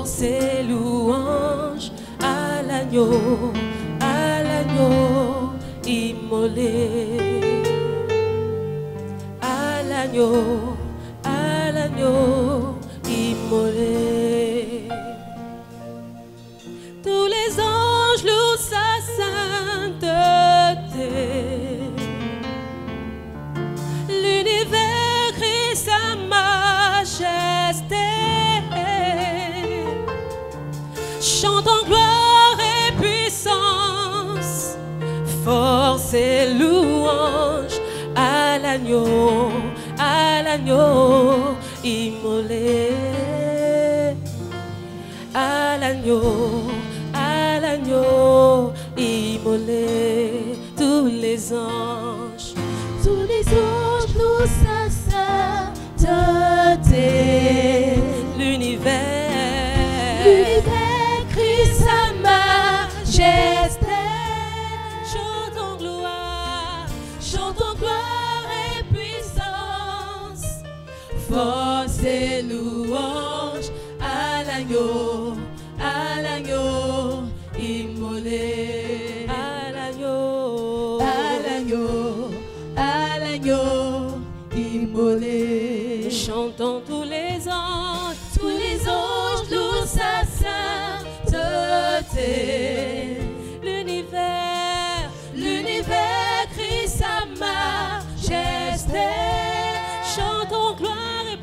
Force et louange à l'agneau immolé. À l'agneau immolé. Tous les anges louent sa sainteté. L'univers crie sa majesté. Chantons gloire et puissance, force et louange à l'agneau immolé. À l'agneau immolé. Tous les anges louent sa sainteté. L'univers crie sa majesté. Chantons gloire et puissance, force et louange à l'agneau immolé. À l'agneau immolé. Chantons tous les anges louent sa sainteté. L'univers crie sa majesté. Chantons gloire et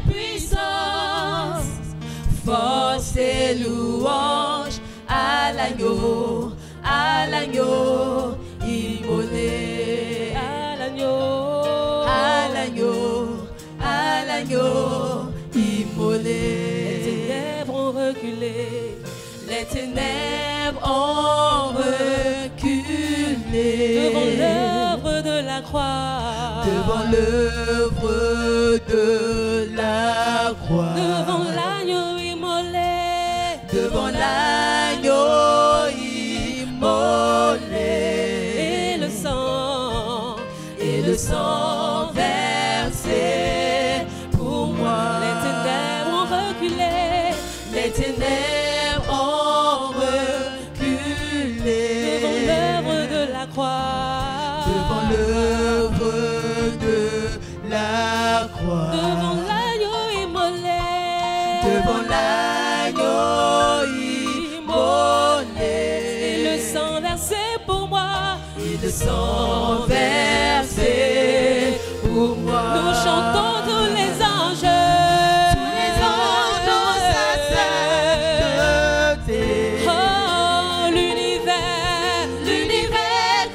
puissance, force et louange à l'agneau immolé. À l'agneau immolé. Les ténèbres ont reculé devant l'œuvre de la croix. Devant l'agneau immolé. Et le sang versé pour moi. Les ténèbres ont reculé. Devant l'œuvre de la croix. Devant l'agneau immolé. Et le sang versé pour moi. Nous chantons tous les anges. Oh, l'univers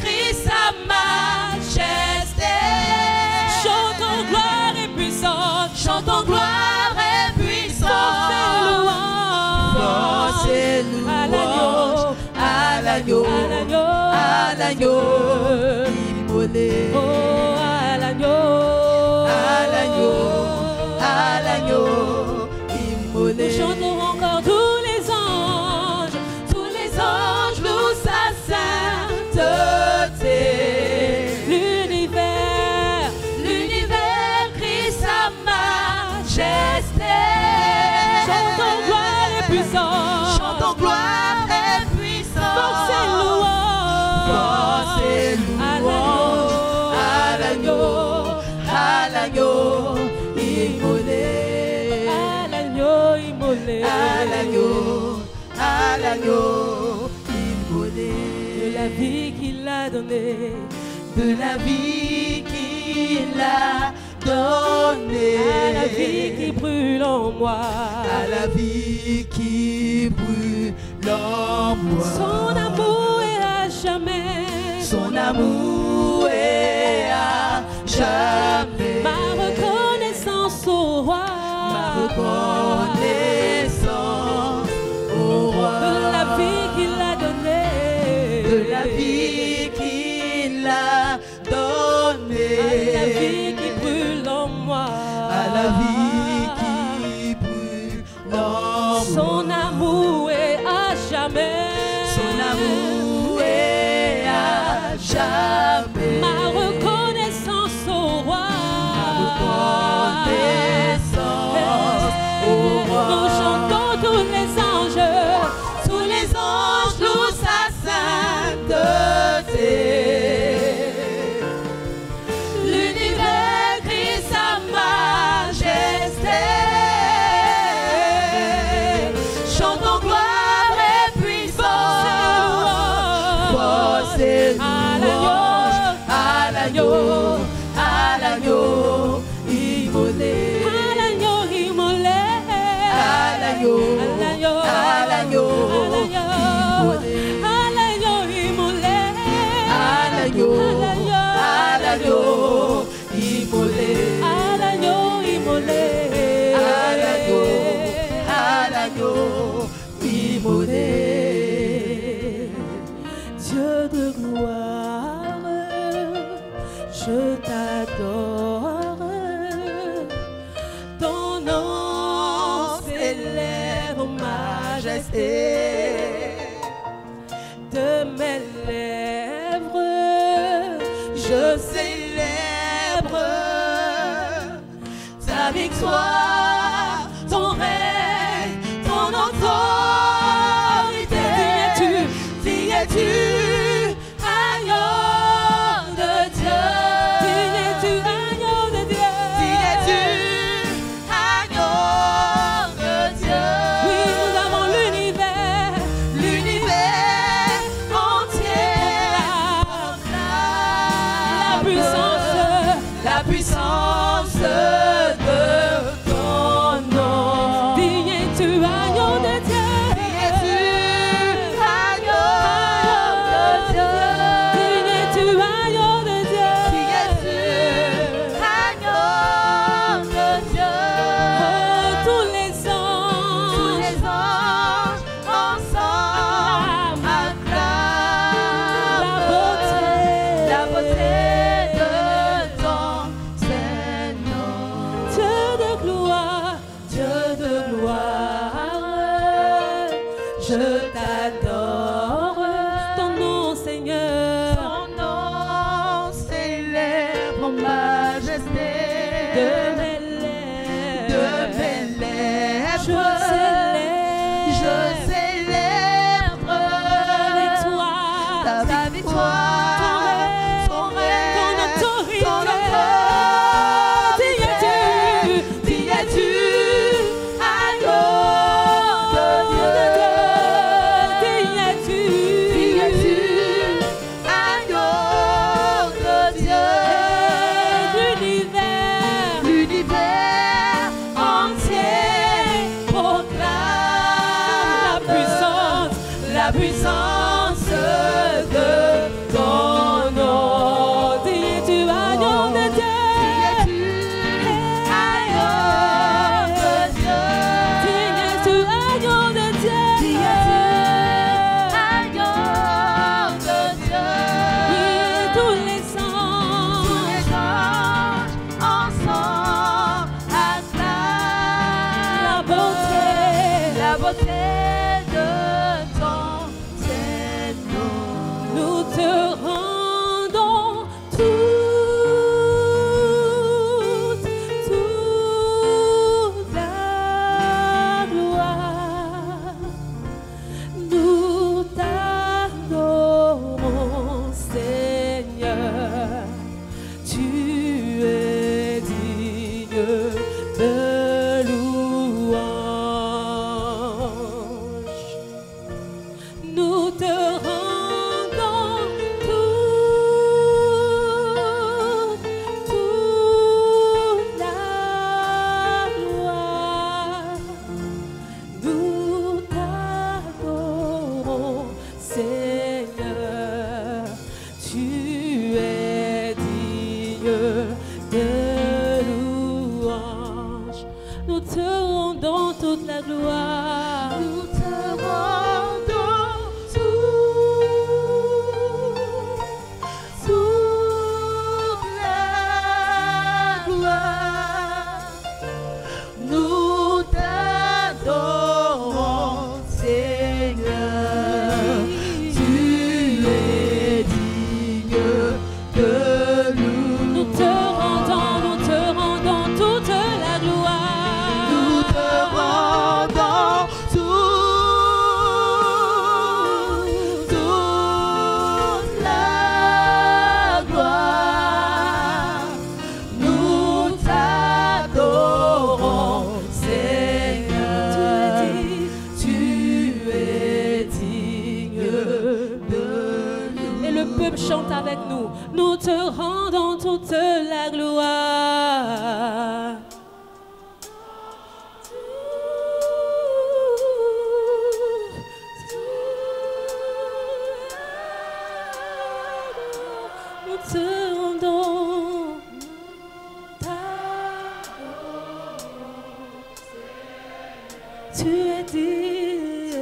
crie sa majesté. Chantons gloire et puissance. Force et louange à l'agneau immolé. Oh, à l'agneau immolé. Nous chantons encore tous les anges louent sa sainteté. L'univers crie sa majesté. Chantons gloire et puissance, force et louange à l'agneau immolé. De la vie qu'il a donnée, à la vie qui brûle en moi, son amour est à jamais, ma reconnaissance au roi, de la vie qu'il a donnée, à la vie qui brûle en moi, son amour est à jamais. Ma reconnaissance au roi, immoler. Dieu de gloire, je t'adore. Ton nom s'élève en majesté. De mes lèvres, je célèbre ta victoire, ton règne, ton autorité. Digne es-tu, agneau de Dieu. Digne es-tu, agneau de Dieu. Digne es-tu, agneau de Dieu. Oui, nous avons l'univers entier. La puissance de ton nom. Digne es-tu, agneau de Dieu. Digne es-tu, agneau de Dieu. Digne es-tu, agneau de Dieu. Digne es-tu, agneau de Dieu. Oh, tous les anges ensemble acclament la beauté de ton Seigneur. Dieu de gloire, je t'adore. Ton nom, Seigneur, ton nom s'élève en majesté. De mes lèvres, je célèbre avec toi ta victoire, ton règne, ton autorité. Digne es-tu, agneau de Dieu. Digne es-tu, agneau de Dieu. L'univers entier proclame la puissance de ton nom. Digne es-tu, agneau de Dieu. Digne es-tu, agneau de Dieu. Oui, tous les anges ensemble acclament la beauté de ton Seigneur. Nous te rendons toute la gloire. Nous t'adorons, Seigneur. Tu es digne de louange. Nous te rendons toute la gloire. Nous t'adorons, Seigneur. Tu es digne de louange. Nous te rendons toute la gloire. Nous te rendons toute la gloire. Nous t'adorons, Seigneur. Tu es digne de louange. Nous te rendons toute la gloire. Nous te rendons toute la gloire. Nous t'adorons, Seigneur. Tu es digne de louange. Et le peuple chante avec nous. Nous te rendons toute la gloire. Nous te rendons ta gloire. Tu es digne.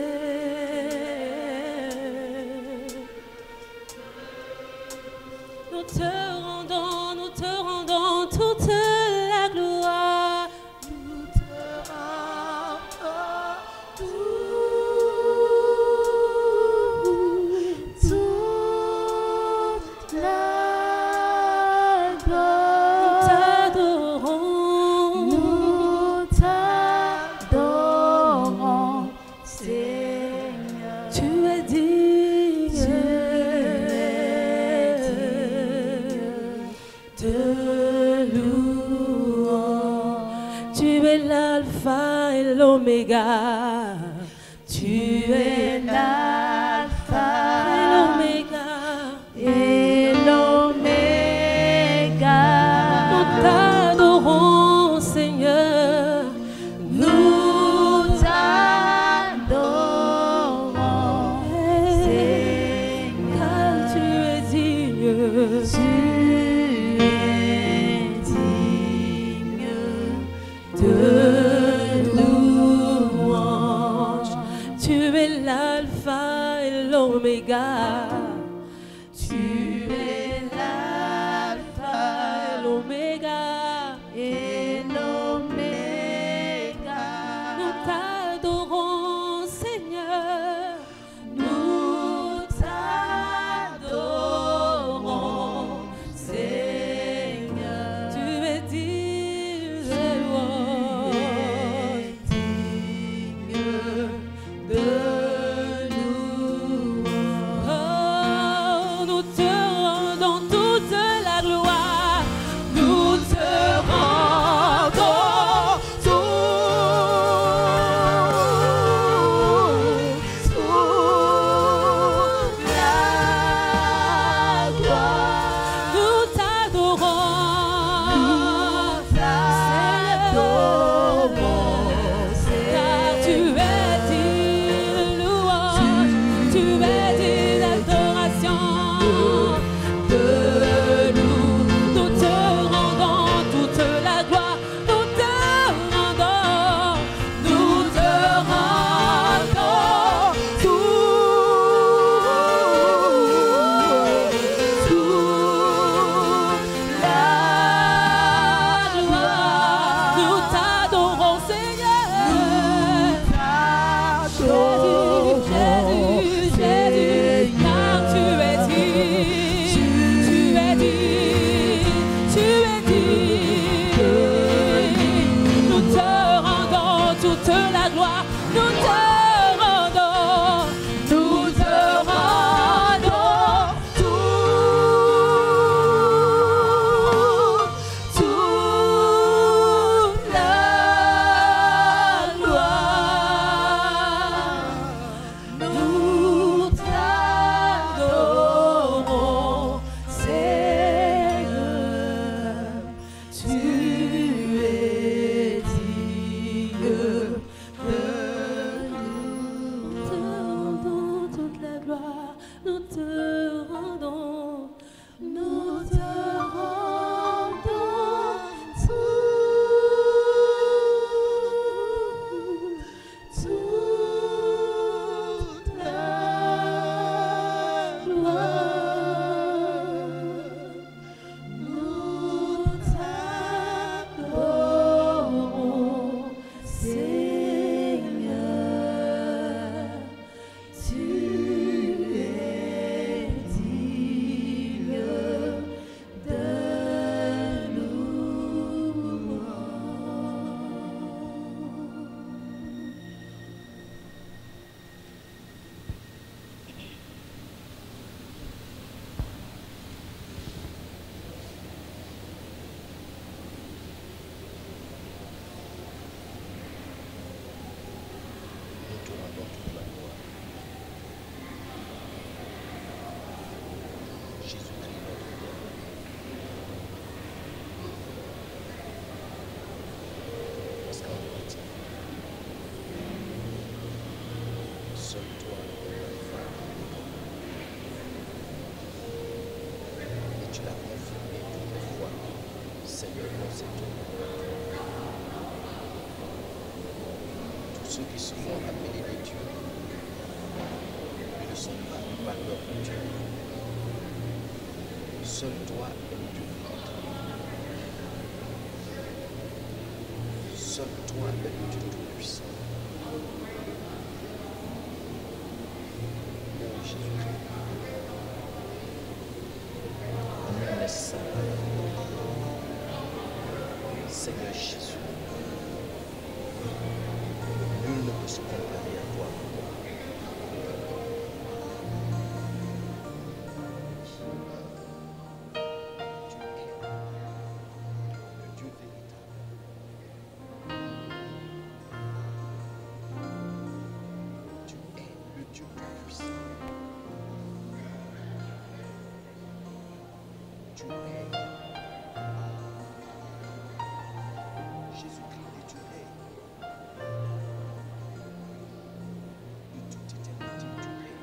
l'alpha et l'oméga. Tu es l'alpha et l'oméga. Et l'oméga. Nous t'adorons, Seigneur. Nous t'adorons, Seigneur. Car tu es digne. De louange, tu es l'alpha et l'oméga. Tu es l'alpha et l'oméga. Et l'oméga. Nous t'adorons, Seigneur. Nous t'adorons, Seigneur. Tu es digne de louange. De louange. Oh, nous te rendons toute la gloire. Nous te rendons toute la gloire. Nous t'adorons. Car tu es digne de louange, tu es digne d'adoration. Nous te rendons toute la gloire, nous te rendons toute la gloire. Nous t'adorons, Seigneur. Jésus, car tu es digne, tu es digne, tu es digne. Nous te rendons toute la gloire, nous te rendons toute la gloire. Nous t'adorons, Seigneur. Tu es digne de nous. Nous te rendons toute la gloire. Nous te rendons. Nous te rendons toute la gloire. Nous t'adorons, Seigneur. Tu es digne de Nous te rendons toute la gloire. Jésus-Christ, notre Père. Parce qu'en vérité, seul toi est l'alpha. Et tu l'as confirmé toutes les fois, Seigneur, dans cette œuvre. Tous ceux qui se font appeler des dieux ne le sont pas par leur Dieu. Seul toi est le Dieu vivant. Seul toi est le Dieu tout-puissant. Ô Jésus-Christ, nul n'est semblable. Seigneur Jésus, nul ne peut se comparer à toi. Tu es le Dieu véritable. Dieu Tout-Puissant. Tu règnes. Jésus-Christ est Dieu règne. De toute éternité, tu règnes.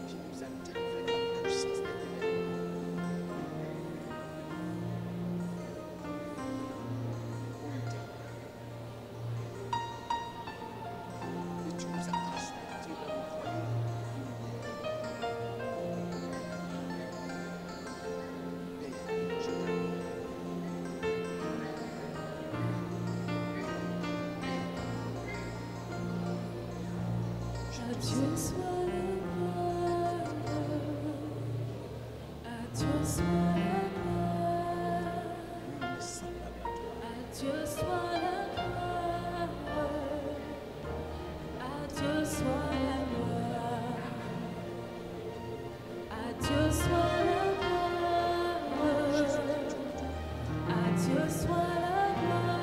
Tu nous as délivrés de la puissance des ténèbres. Et tu nous as transportés dans le royaume de lumière. Père, je t'aime. À Dieu soit la gloire, à Dieu soit la gloire, Nul n'est semblable à toi. à Dieu soit la gloire, à Dieu soit la gloire, à Dieu soit la gloire, à Dieu soit la gloire,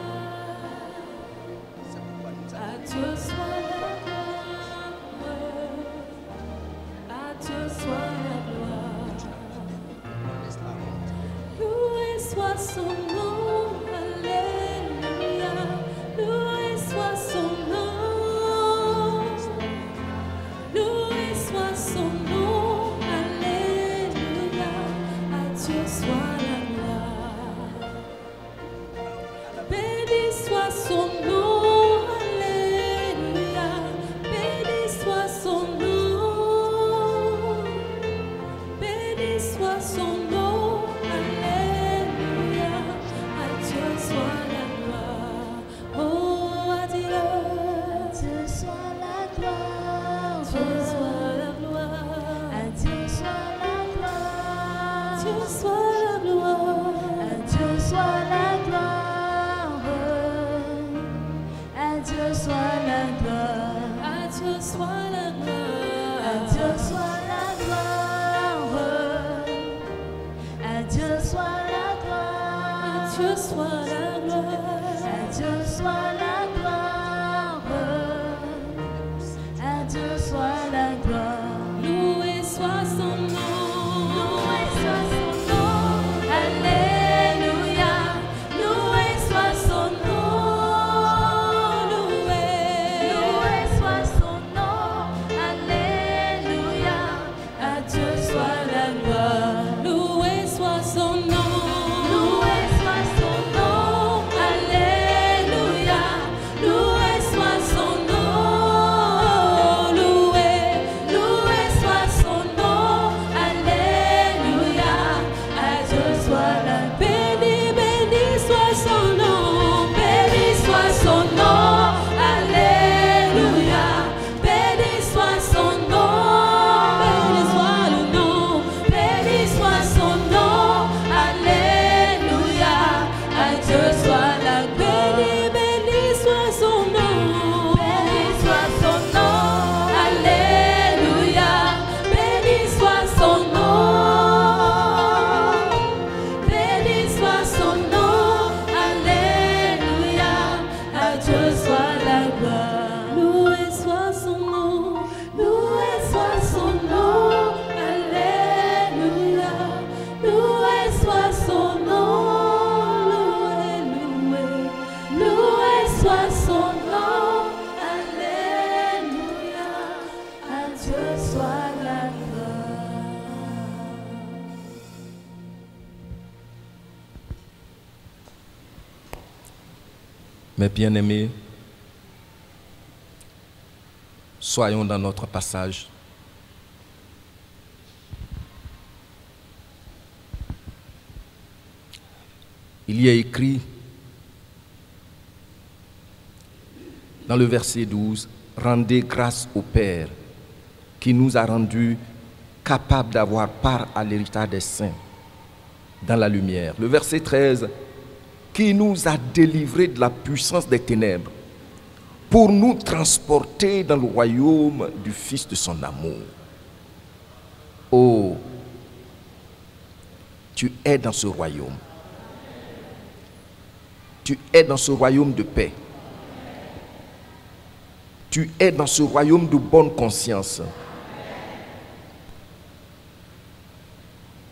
C'est pourquoi nous à avons Dieu soit la gloire. À Dieu soit la gloire. laisse la honte. Loué soit son nom. Alléluia. Loué soit son nom. Loué soit son nom. Alléluia. À Dieu soit la gloire. Béni soit son nom. Alléluia. Béni soit son nom. Béni soit son nom. Alléluia. À Dieu soit la gloire. Oh, à Dieu soit la gloire. Dieu soit la gloire. À Dieu soit la gloire. Dieu soit la gloire. À Dieu soit la gloire. À Dieu soit la gloire. À Dieu soit la gloire. À Dieu soit la gloire. À Dieu soit la gloire. À Dieu soit la gloire. À Dieu soit la gloire. À Dieu soit la gloire. Loué soit son nom. Loué soit son nom. Alléluia. Loué soit son nom. Loué soit son nom. Alléluia. À Dieu soit la gloire. Loué soit son nom. Loué soit son nom. Alléluia. Loué soit son nom. Loué soit son nom. Alléluia. À Dieu soit la béni, béni soit son nom. Béni soit son nom. Alléluia. Béni soit son nom. Béni soit le nom. Béni soit son nom. Alléluia. À Dieu soit la béni, béni soit son nom. Béni soit son nom. Alléluia. Béni soit son nom. Béni soit son nom. Alléluia. À Dieu soit la gloire. Loué soit son nom. Loué soit son nom. Alléluia. Loué soit son nom. Loué soit son nom. Alléluia. À Dieu soit la gloire. Mes bien-aimés, soyons dans notre passage. Il y a écrit dans le verset 12, « Rendez grâce au Père qui nous a rendus capables d'avoir part à l'héritage des saints dans la lumière. » Le verset 13, « Qui nous a délivrés de la puissance des ténèbres pour nous transporter dans le royaume du Fils de son amour. Oh, tu es dans ce royaume. Tu es dans ce royaume de paix. Tu es dans ce royaume de bonne conscience.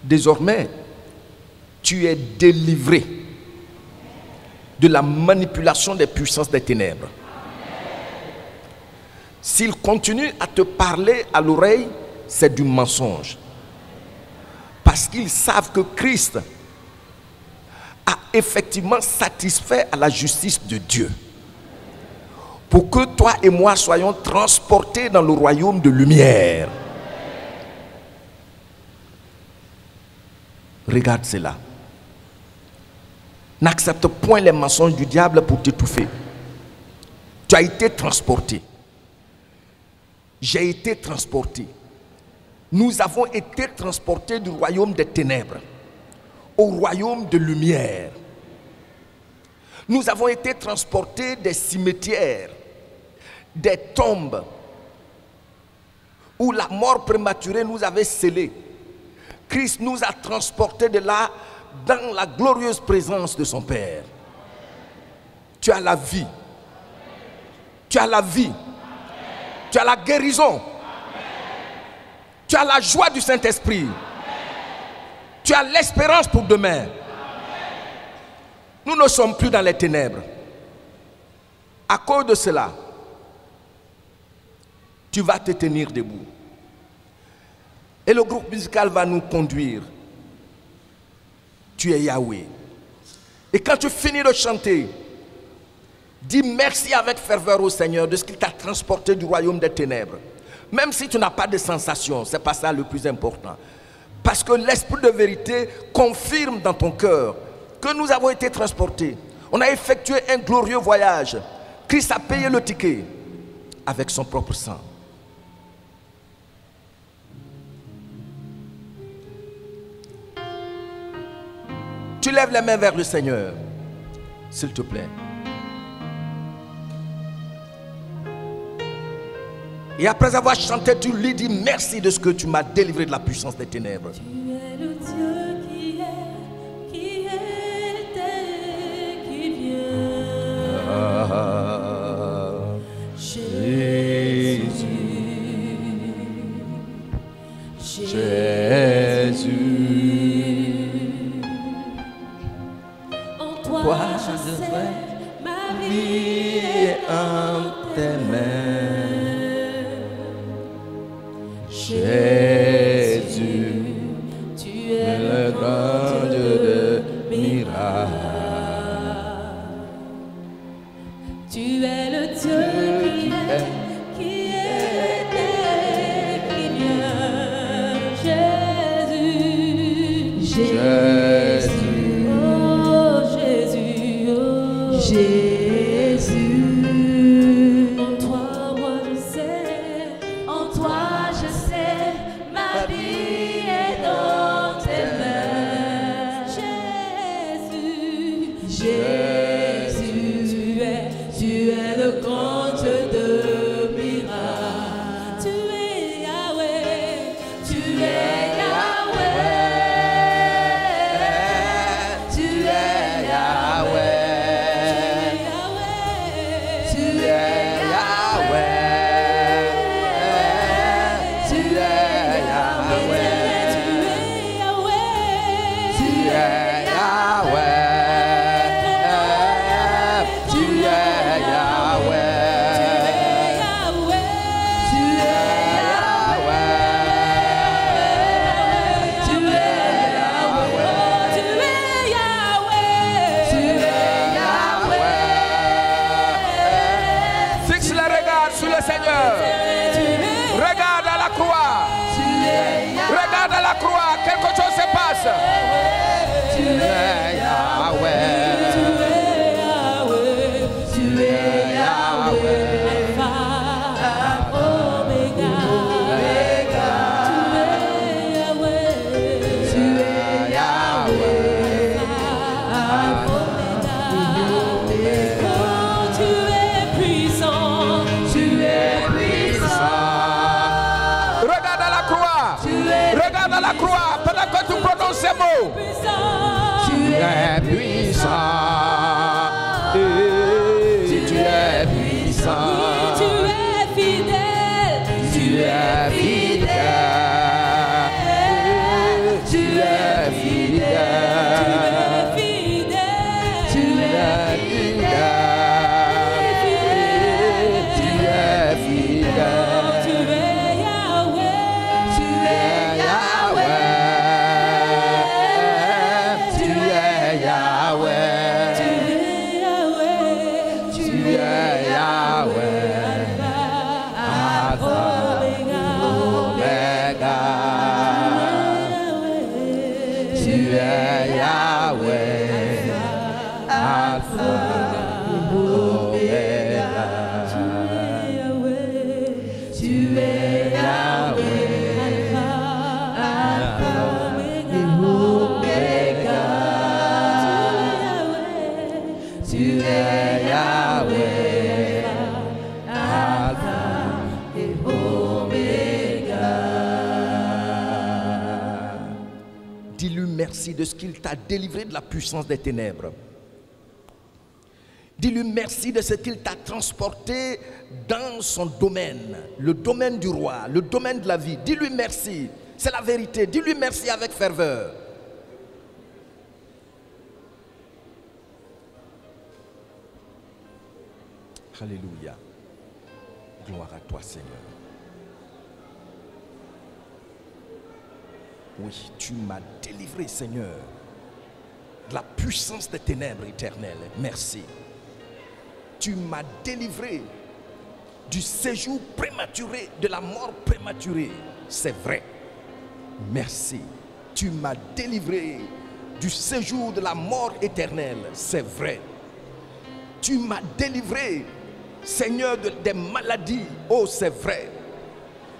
Désormais, tu es délivré de la manipulation des puissances des ténèbres. S'ils continuent à te parler à l'oreille, c'est du mensonge. Parce qu'ils savent que Christ a effectivement satisfait à la justice de Dieu. Pour que toi et moi soyons transportés dans le royaume de lumière. Regarde cela. N'accepte point les mensonges du diable pour t'étouffer. Tu as été transporté. J'ai été transporté. Nous avons été transportés du royaume des ténèbres au royaume de lumière. Nous avons été transportés des cimetières, des tombes où la mort prématurée nous avait scellés. Christ nous a transportés de là dans la glorieuse présence de son Père. Tu as la vie. Tu as la vie. Tu as la guérison. Tu as la joie du Saint-Esprit. Tu as l'espérance pour demain. Nous ne sommes plus dans les ténèbres. À cause de cela, tu vas te tenir debout. Et le groupe musical va nous conduire. Tu es Yahweh. Et quand tu finis de chanter, dis merci avec ferveur au Seigneur de ce qu'il t'a transporté du royaume des ténèbres. Même si tu n'as pas de sensation, ce n'est pas ça le plus important. Parce que l'esprit de vérité confirme dans ton cœur que nous avons été transportés. On a effectué un glorieux voyage. Christ a payé le ticket avec son propre sang. Tu lèves les mains vers le Seigneur, s'il te plaît. Et après avoir chanté, tu lui dis merci de ce que tu m'as délivré de la puissance des ténèbres. Tu es le Dieu qui était, qui vient. Jésus. En toi je sais, ma vie est en tes mains. Jésus, tu es le grand Dieu de miracles. Tu es le Dieu qui était, qui vient. Jésus, Jésus, oh Jésus, oh Jésus. En toi moi je sais, en toi je sais, ma vie est dans tes mains. Jésus, Jésus, tu es le grand Dieu de miracles. Tu es Yahweh, tu es Yahweh, tu es Yahweh, tu es Yahweh, tu es Yahweh, tu es Yahweh, tu es Yahweh, tu es Yahweh, tu es Yahweh, tu es Yahweh. fixe le regard sur le Seigneur. Regarde à la croix. Regarde à la croix. Quelque chose se passe. Tu es Yahweh. Tu es Yahweh, Alpha, Omega. Tu es Yahweh, Alpha, Omega. Oh, tu es puissant. Oh, tu es puissant. Tu es puissant. Tu es fidèle. Tu es fidèle. Tu es fidèle. Tu es fidèle. Merci de ce qu'il t'a délivré de la puissance des ténèbres. Dis-lui merci de ce qu'il t'a transporté dans son domaine, le domaine du roi, le domaine de la vie. Dis-lui merci, c'est la vérité. Dis-lui merci avec ferveur. Alléluia. Gloire à toi, Seigneur. Oui, tu m'as délivré, Seigneur, de la puissance des ténèbres éternelles. Merci. Tu m'as délivré du séjour prématuré, de la mort prématurée. C'est vrai. Merci. Tu m'as délivré du séjour de la mort éternelle. C'est vrai. Tu m'as délivré, Seigneur, des maladies. Oh, c'est vrai.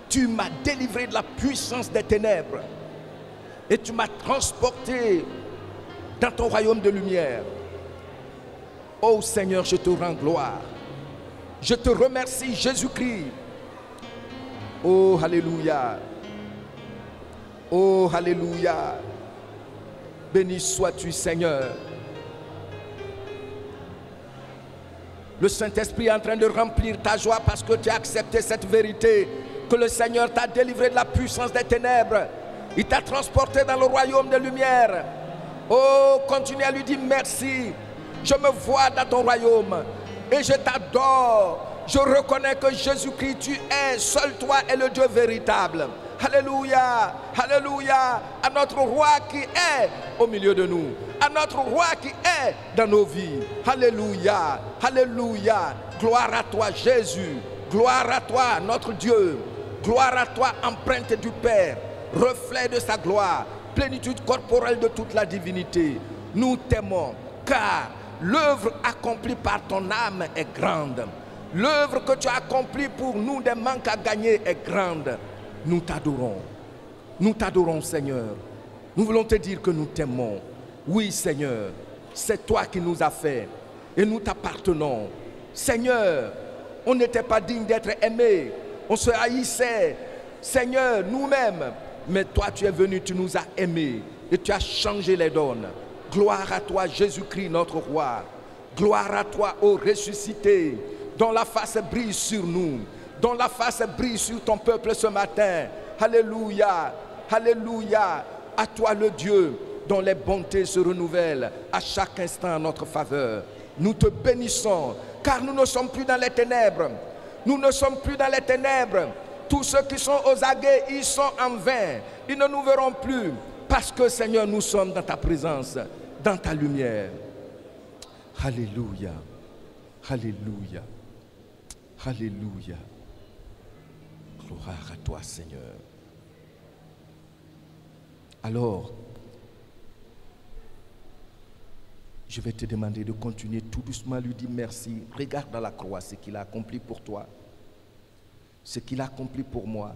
Tu m'as délivré de la puissance des ténèbres. Et tu m'as transporté dans ton royaume de lumière. Oh Seigneur, je te rends gloire. Je te remercie, Jésus-Christ. Oh, alléluia. Oh, alléluia. Béni sois-tu, Seigneur. Le Saint-Esprit est en train de remplir ta joie parce que tu as accepté cette vérité, que le Seigneur t'a délivré de la puissance des ténèbres. Il t'a transporté dans le royaume de lumière. Oh, continue à lui dire merci. Je me vois dans ton royaume et je t'adore. Je reconnais que Jésus-Christ, tu es, seul toi est le Dieu véritable. Alléluia, alléluia, à notre roi qui est au milieu de nous, à notre roi qui est dans nos vies. Alléluia, alléluia, gloire à toi Jésus, gloire à toi notre Dieu, gloire à toi empreinte du Père, reflet de sa gloire, plénitude corporelle de toute la divinité. Nous t'aimons car l'œuvre accomplie par ton âme est grande. L'œuvre que tu as accomplie pour nous des manques à gagner est grande. Nous t'adorons Seigneur. Nous voulons te dire que nous t'aimons. Oui Seigneur, c'est toi qui nous as fait et nous t'appartenons. Seigneur, on n'était pas digne d'être aimé, on se haïssait, Seigneur, nous-mêmes. Mais toi tu es venu, tu nous as aimés et tu as changé les donnes. Gloire à toi Jésus-Christ notre roi. Gloire à toi ô ressuscité, dont la face brille sur nous, dont la face brille sur ton peuple ce matin. Alléluia, alléluia. À toi le Dieu dont les bontés se renouvellent à chaque instant en notre faveur. Nous te bénissons car nous ne sommes plus dans les ténèbres. Nous ne sommes plus dans les ténèbres. Tous ceux qui sont aux aguets, ils sont en vain. Ils ne nous verront plus parce que Seigneur, nous sommes dans ta présence, dans ta lumière. Alléluia, alléluia, alléluia. Gloire à toi Seigneur. Alors, je vais te demander de continuer tout doucement à lui dire merci. Regarde dans la croix ce qu'il a accompli pour toi, ce qu'il a accompli pour moi,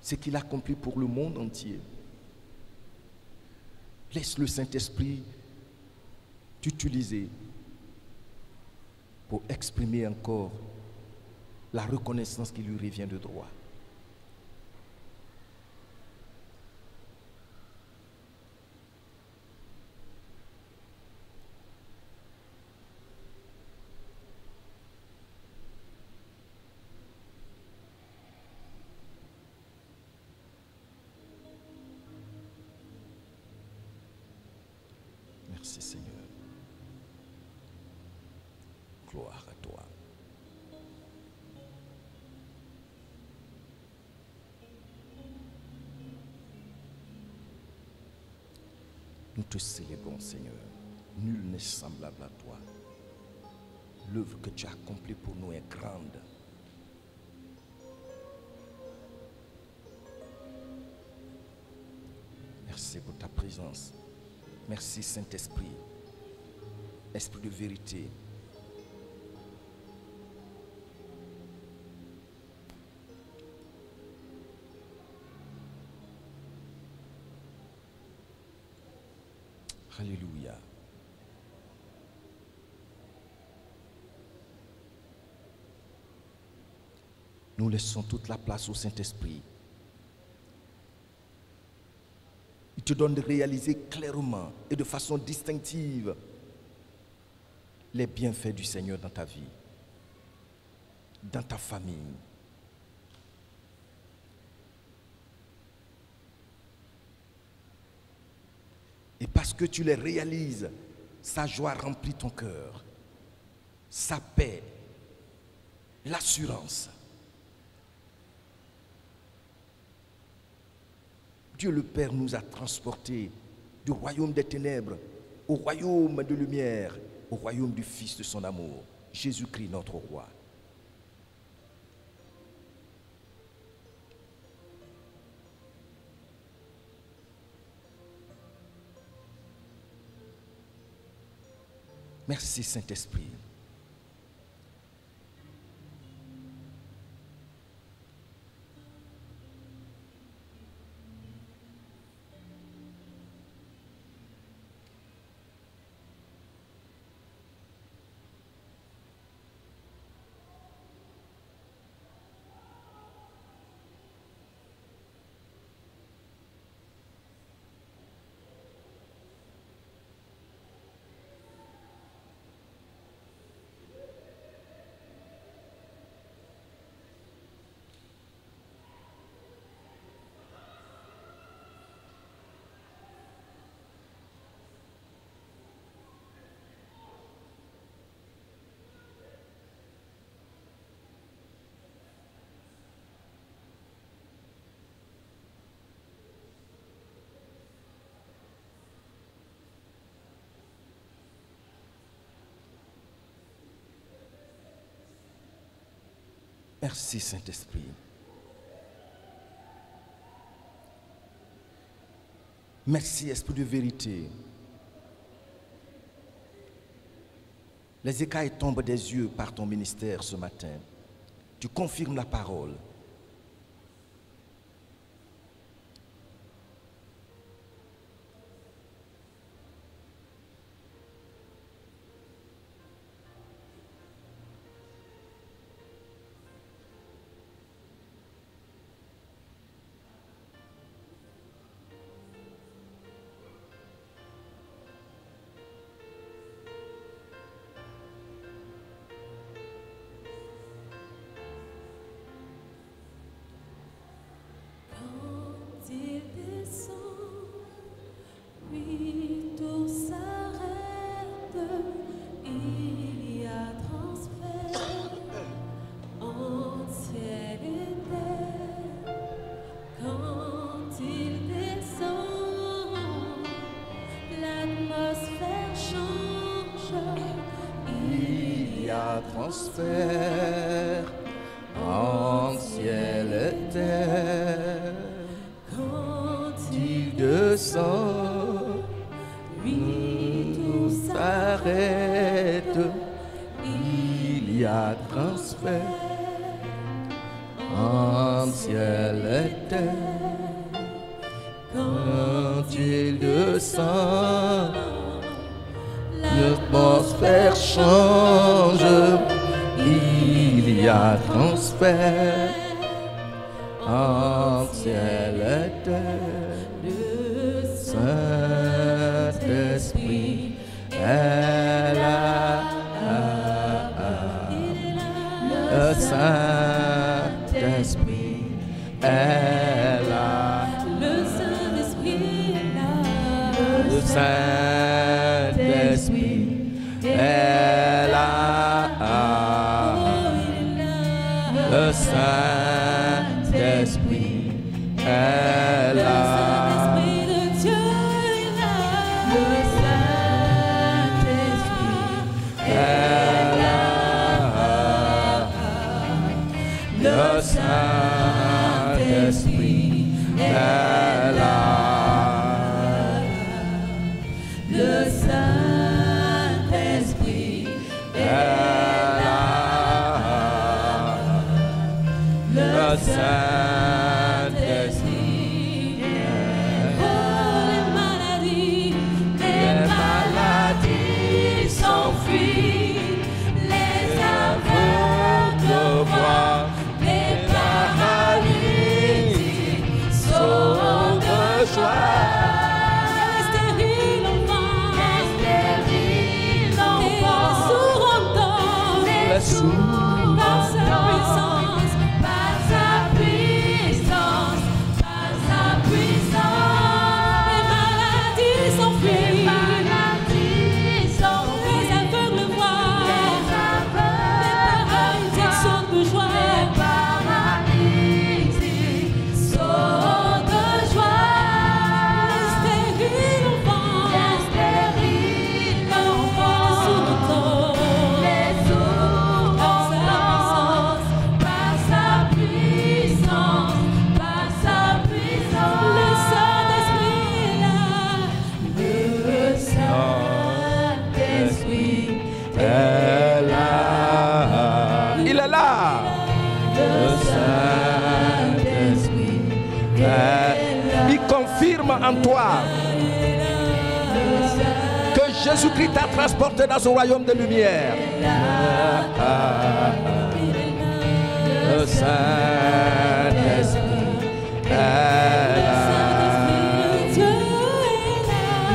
ce qu'il a accompli pour le monde entier. Laisse le Saint-Esprit t'utiliser pour exprimer encore la reconnaissance qui lui revient de droit. Gloire à toi. Nous te célébrons, Seigneur. Nul n'est semblable à toi. L'œuvre que tu as accomplie pour nous est grande. Merci pour ta présence. Merci, Saint-Esprit. Esprit de vérité. Alléluia. Nous laissons toute la place au Saint-Esprit. Il te donne de réaliser clairement et de façon distinctive les bienfaits du Seigneur dans ta vie, dans ta famille. Et parce que tu les réalises, sa joie remplit ton cœur, sa paix, l'assurance. Dieu le Père nous a transportés du royaume des ténèbres au royaume de lumière, au royaume du Fils de son amour, Jésus-Christ notre roi. Merci Saint-Esprit. Merci Saint-Esprit. Merci Esprit de vérité. Les écailles tombent des yeux par ton ministère ce matin. Tu confirmes la parole. Transfert en ciel et terre. Quand il descend, tout s'arrête. Il y a transfert en ciel et terre. Quand il descend, l'atmosphère change. Il y a transfert en ciel et terre. Le Saint-Esprit est là. Le Saint-Esprit est là. Le Saint-Esprit est là. Le Saint-Esprit est là. Le Saint-Esprit est là. Saint-Esprit de Dieu est là. Le Saint-Esprit est là. Le Saint-Esprit est là. Le Saint-Esprit est là. Le Saint-Esprit est là. Les maladies s'enfuient, les aveugles voient, les paralytiques sautent de joie. Les stériles entendent, les sourds par sa puissance, par sa puissance, par sa puissance. Les maladies s'enfuient, les aveugles voient, les paralytiques sautent de joie. Sautent de joie. Les stériles entendent, les sourds entendent, par sa puissance, par sa puissance. Le Saint-Esprit est là. Le Saint-Esprit est là. Il est là. Le Saint-Esprit est là. Il confirme en toi que Jésus-Christ t'a transporté dans son royaume de lumière. Le Saint-Esprit est là.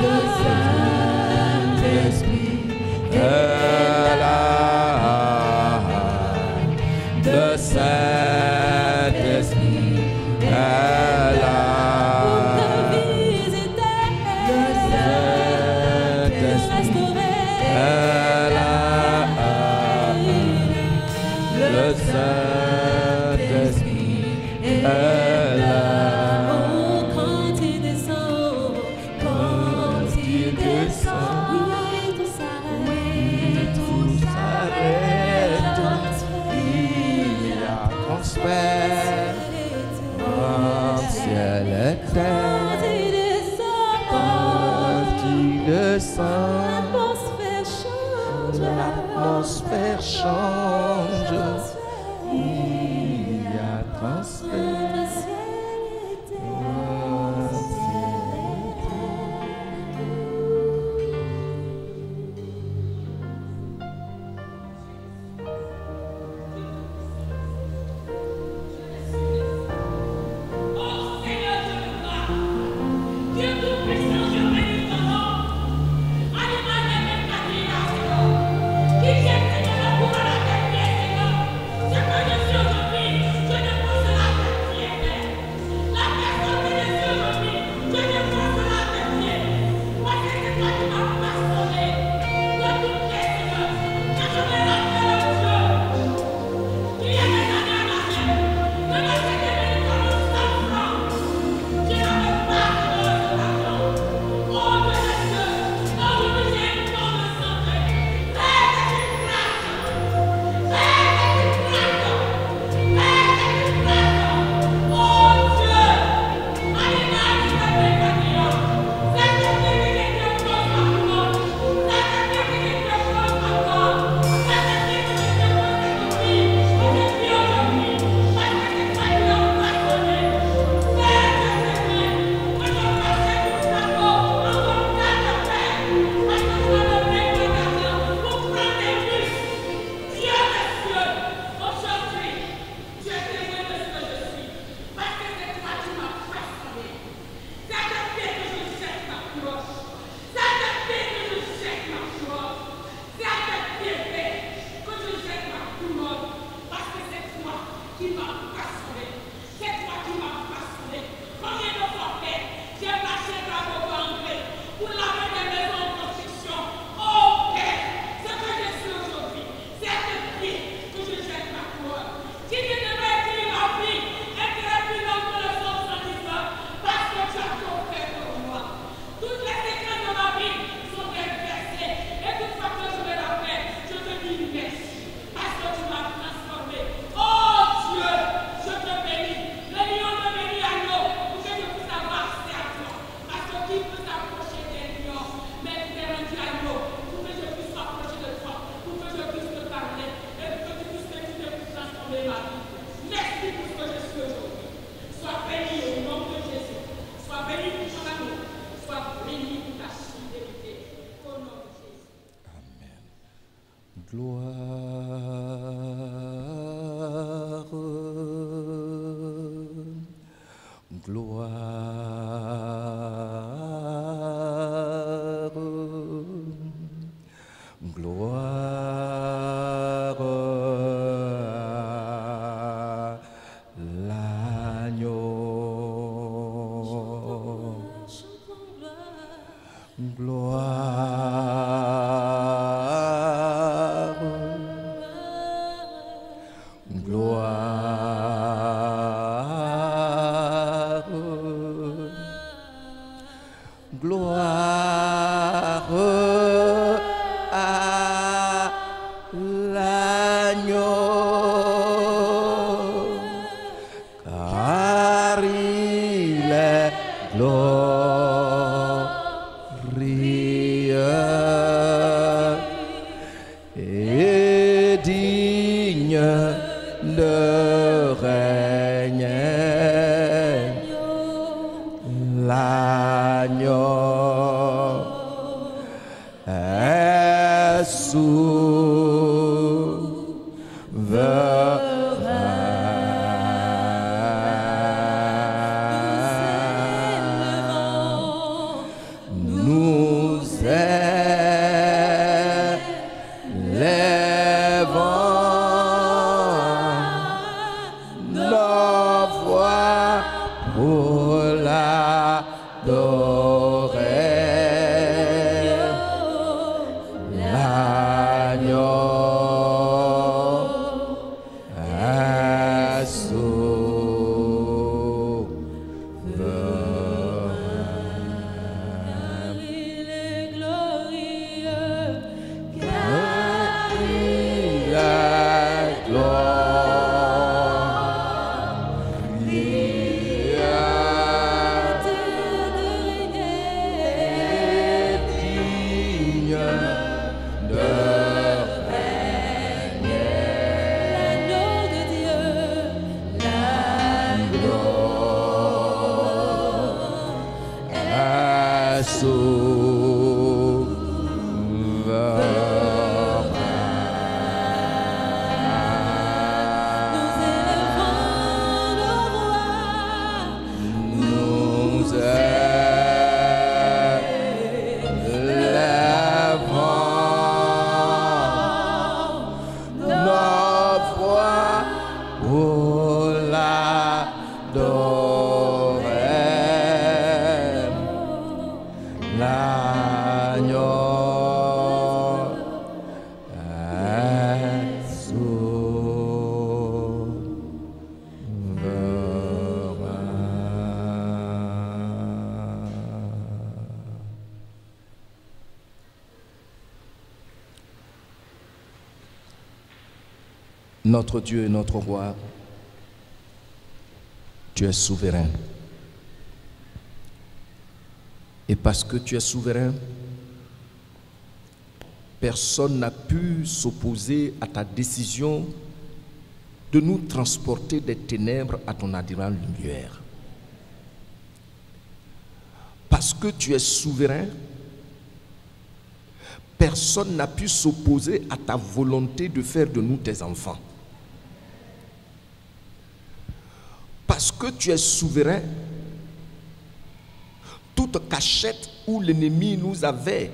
Le Saint-Esprit est là. Le Saint-Esprit est là. Le Saint-Esprit est là. Quand il descend, oui, tout s'arrête. Il y a transfert en ciel et terre. Quand il descend, Quand il descend, l'atmosphère change. l'atmosphère change. Il y a transfert. Le ciel était. Qui vient de Notre Dieu et notre Roi, tu es souverain. Et parce que tu es souverain, personne n'a pu s'opposer à ta décision de nous transporter des ténèbres à ton admirable lumière. Parce que tu es souverain, personne n'a pu s'opposer à ta volonté de faire de nous tes enfants. Parce que tu es souverain, toute cachette où l'ennemi nous avait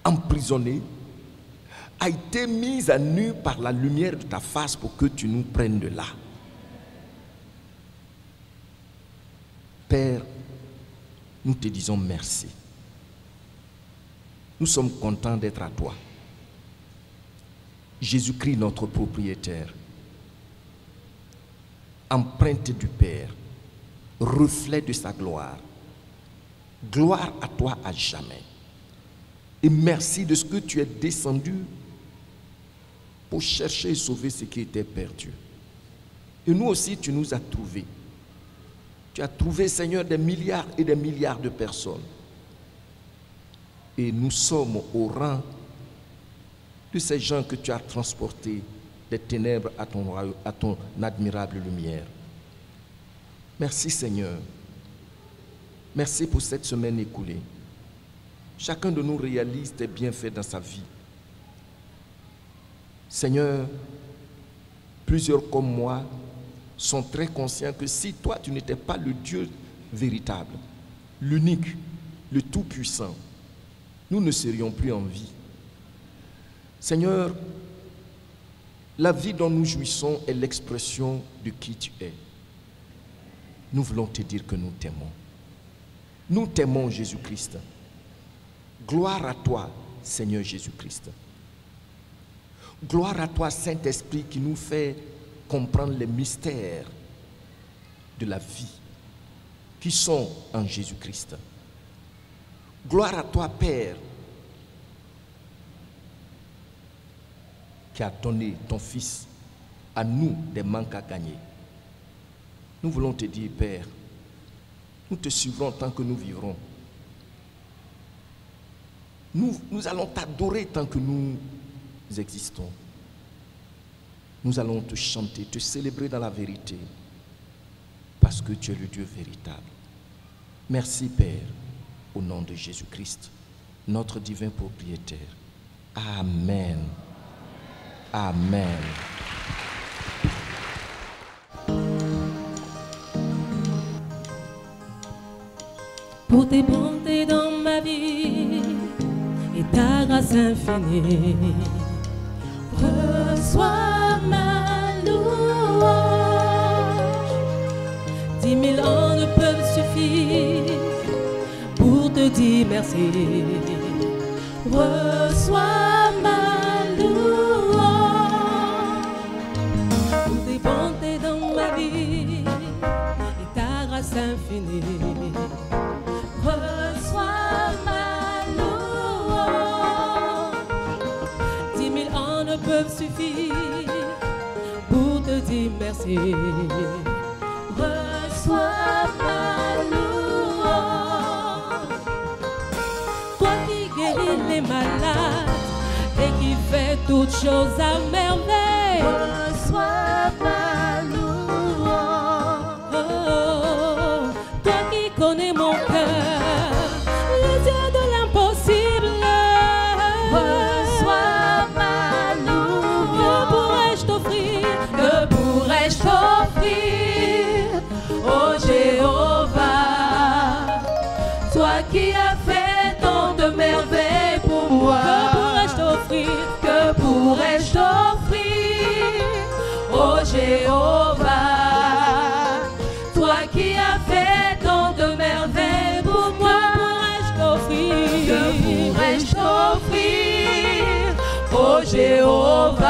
emprisonnés a été mise à nu par la lumière de ta face pour que tu nous prennes de là. Père, nous te disons merci. Nous sommes contents d'être à toi. Jésus-Christ, notre propriétaire, empreinte du Père, reflet de sa gloire. Gloire à toi à jamais. Et merci de ce que tu es descendu pour chercher et sauver ce qui était perdu. Et nous aussi, tu nous as trouvés. Tu as trouvé, Seigneur, des milliards et des milliards de personnes. Et nous sommes au rang de ces gens que tu as transportés des ténèbres à ton admirable lumière. Merci Seigneur. Merci pour cette semaine écoulée. Chacun de nous réalise tes bienfaits dans sa vie. Seigneur, plusieurs comme moi sont très conscients que si toi tu n'étais pas le Dieu véritable, l'unique, le tout-puissant, nous ne serions plus en vie. Seigneur, la vie dont nous jouissons est l'expression de qui tu es. Nous voulons te dire que nous t'aimons. Nous t'aimons, Jésus-Christ. Gloire à toi, Seigneur Jésus-Christ. Gloire à toi, Saint-Esprit, qui nous fait comprendre les mystères de la vie qui sont en Jésus-Christ. Gloire à toi, Père, qui a donné ton Fils à nous des manques à gagner. Nous voulons te dire, Père, nous te suivrons tant que nous vivrons. Nous allons t'adorer tant que nous existons. Nous allons te chanter, te célébrer dans la vérité, parce que tu es le Dieu véritable. Merci, Père, au nom de Jésus-Christ, notre divin propriétaire. Amen. Amen. Pour tes bontés dans ma vie et ta grâce infinie, reçois ma louange. 10 000 ans ne peuvent suffire pour te dire merci. Reçois ma louange. Pour tes bontés dans ma vie et ta grâce infinie, reçois ma louange. 10 000 ans ne peuvent suffire pour te dire merci. Reçois ma louange. Toi qui guéris les malades et qui fais toutes choses à merveille, reçois ma louange. Oh, toi qui connais mon cœur, le Dieu de l'impossible, reçois ma louange. Que pourrais-je t'offrir? Que pourrais-je t'offrir, ô Jéhovah? Toi qui as fait tant de merveilles pour moi. Que pourrais-je t'offrir? Que pourrais-je t'offrir, ô Jéhovah? Toi qui as fait tant de merveilles pour moi. Que pourrais-je t'offrir, ô Jéhovah?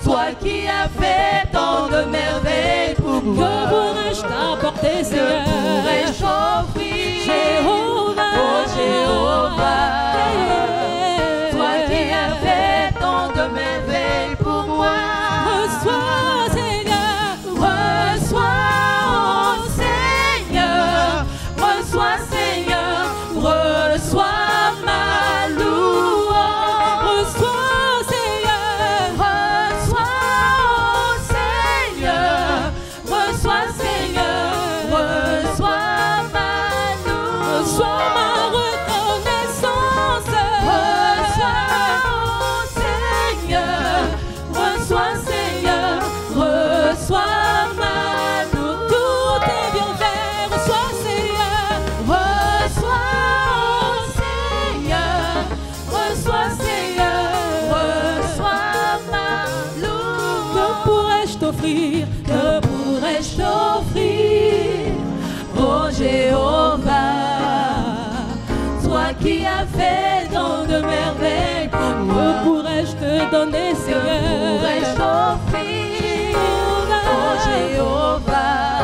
Toi qui as fait tant de merveilles pour moi. Que pourrais-je t'apporter, Seigneur? Que pourrais-je t'offrir, Jéhovah? Ô Jéhovah, toi qui as fait tant de merveilles pour moi. Reçois, Seigneur, reçois, oh Seigneur, reçois, Seigneur, reçois ma louange. Reçois, Seigneur, reçois, oh Seigneur, reçois, Seigneur, reçois ma louange. Reçois ma reconnaissance. Reçois, oh Seigneur, reçois, Seigneur, reçois ma louange. Tout est bien fait, reçois, Seigneur, reçois, oh Seigneur, reçois, Seigneur, reçois ma louange. Que pourrais-je t'offrir? Que pourrais-je t'offrir, ô Jéhovah? Toi qui as fait tant de merveilles pour moi. Que pourrais-je te donner, Seigneur? Que pourrais-je t'offrir, ô Jéhovah?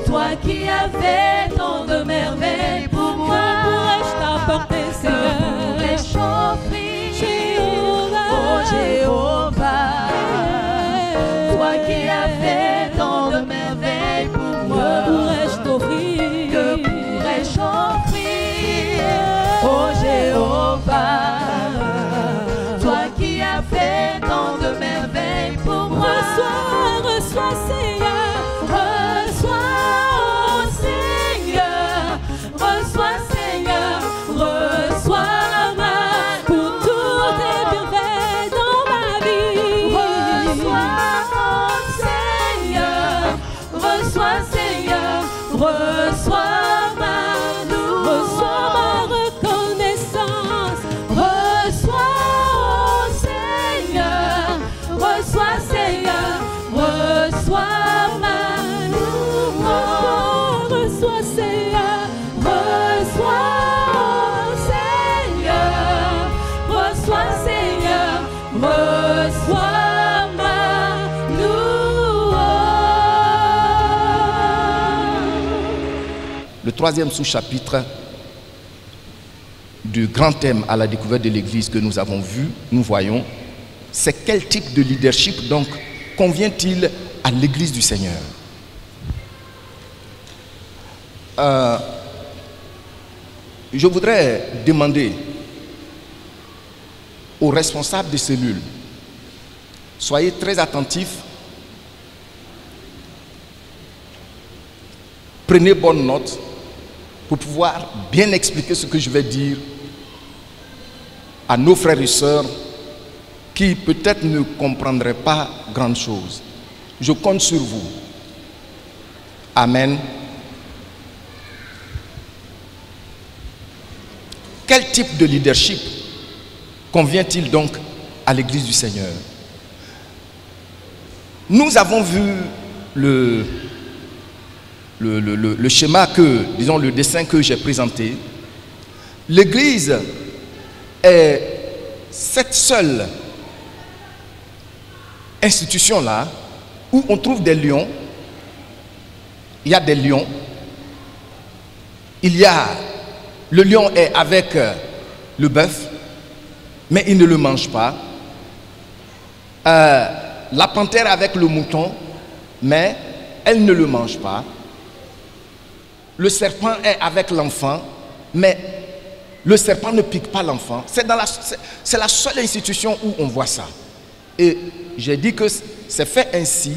Toi qui as fait tant de merveilles pour moi. Que pourrais-je t'apporter, Seigneur? Que pourrais-je t'offrir, ô Jéhovah? Toi qui as fait tant de merveilles pour moi. Que pourrais-je t'offrir? Que pourrais-je t'offrir, ô Jéhovah? Toi qui as fait reçois ma louange. Reçois Seigneur, reçois Seigneur, reçois Seigneur, reçois ma louange. Le troisième sous-chapitre du grand thème à la découverte de l'Église que nous avons vu, nous voyons, c'est quel type de leadership donc convient-il à l'Église du Seigneur. Je voudrais demander aux responsables des cellules, soyez très attentifs, prenez bonne note pour pouvoir bien expliquer ce que je vais dire à nos frères et sœurs qui peut-être ne comprendraient pas grand chose. Je compte sur vous. Amen. Quel type de leadership convient-il donc à l'Église du Seigneur? Nous avons vu le schéma disons le dessin que j'ai présenté. L'Église est cette seule institution-là où on trouve des lions. Il y a des lions. Le lion est avec le bœuf, mais il ne le mange pas. La panthère avec le mouton, mais elle ne le mange pas. Le serpent est avec l'enfant, mais le serpent ne pique pas l'enfant. C'est la seule institution où on voit ça. Et j'ai dit que c'est fait ainsi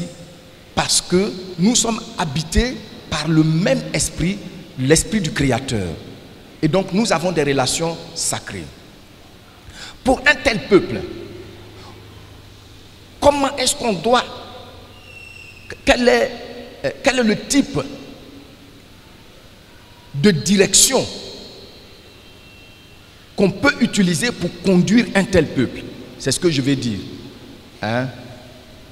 parce que nous sommes habités par le même esprit, l'esprit du Créateur. Et donc nous avons des relations sacrées. Pour un tel peuple, comment est-ce qu'on doit... Quel est le type de direction qu'on peut utiliser pour conduire un tel peuple? C'est ce que je vais dire.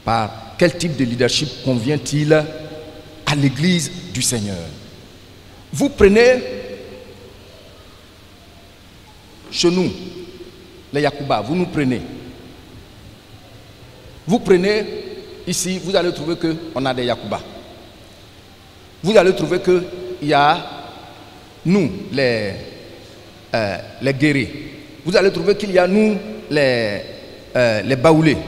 Par quel type de leadership convient-il à l'Église du Seigneur? Vous prenez chez nous, les Yacouba, vous nous prenez. Vous prenez ici, vous allez trouver qu'on a des Yacouba. Vous allez trouver qu'il y a nous, les guerriers. Vous allez trouver qu'il y a nous, les baoulés.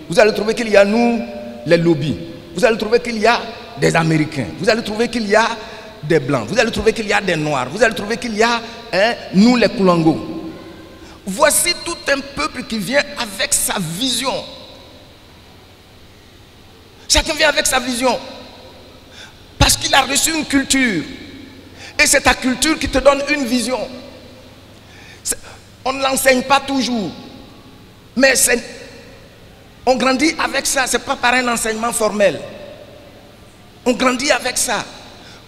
Vous allez trouver qu'il y a nous, les lobbies. Vous allez trouver qu'il y a des Américains. Vous allez trouver qu'il y a des Blancs. Vous allez trouver qu'il y a des Noirs. Vous allez trouver qu'il y a nous, les Koulangos. Voici tout un peuple qui vient avec sa vision. Chacun vient avec sa vision. Parce qu'il a reçu une culture. Et c'est ta culture qui te donne une vision. On ne l'enseigne pas toujours. Mais on grandit avec ça. Ce n'est pas par un enseignement formel. On grandit avec ça.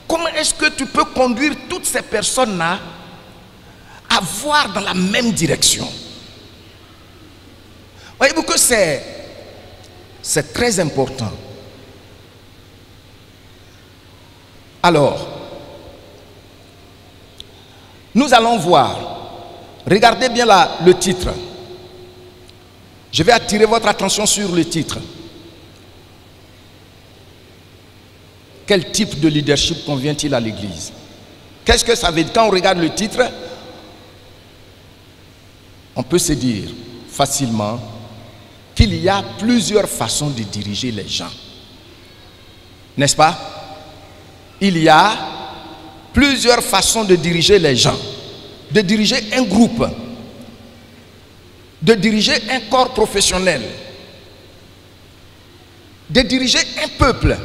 Comment est-ce que tu peux conduire toutes ces personnes-là à voir dans la même direction? Voyez-vous que c'est très important. Alors, nous allons voir. Regardez bien le titre. Je vais attirer votre attention sur le titre. Quel type de leadership convient-il à l'Église? Qu'est-ce que ça veut dire? Quand on regarde le titre, on peut se dire facilement qu'il y a plusieurs façons de diriger les gens. N'est-ce pas? Il y a plusieurs façons de diriger les gens. De diriger un groupe. De diriger un corps professionnel. De diriger un peuple.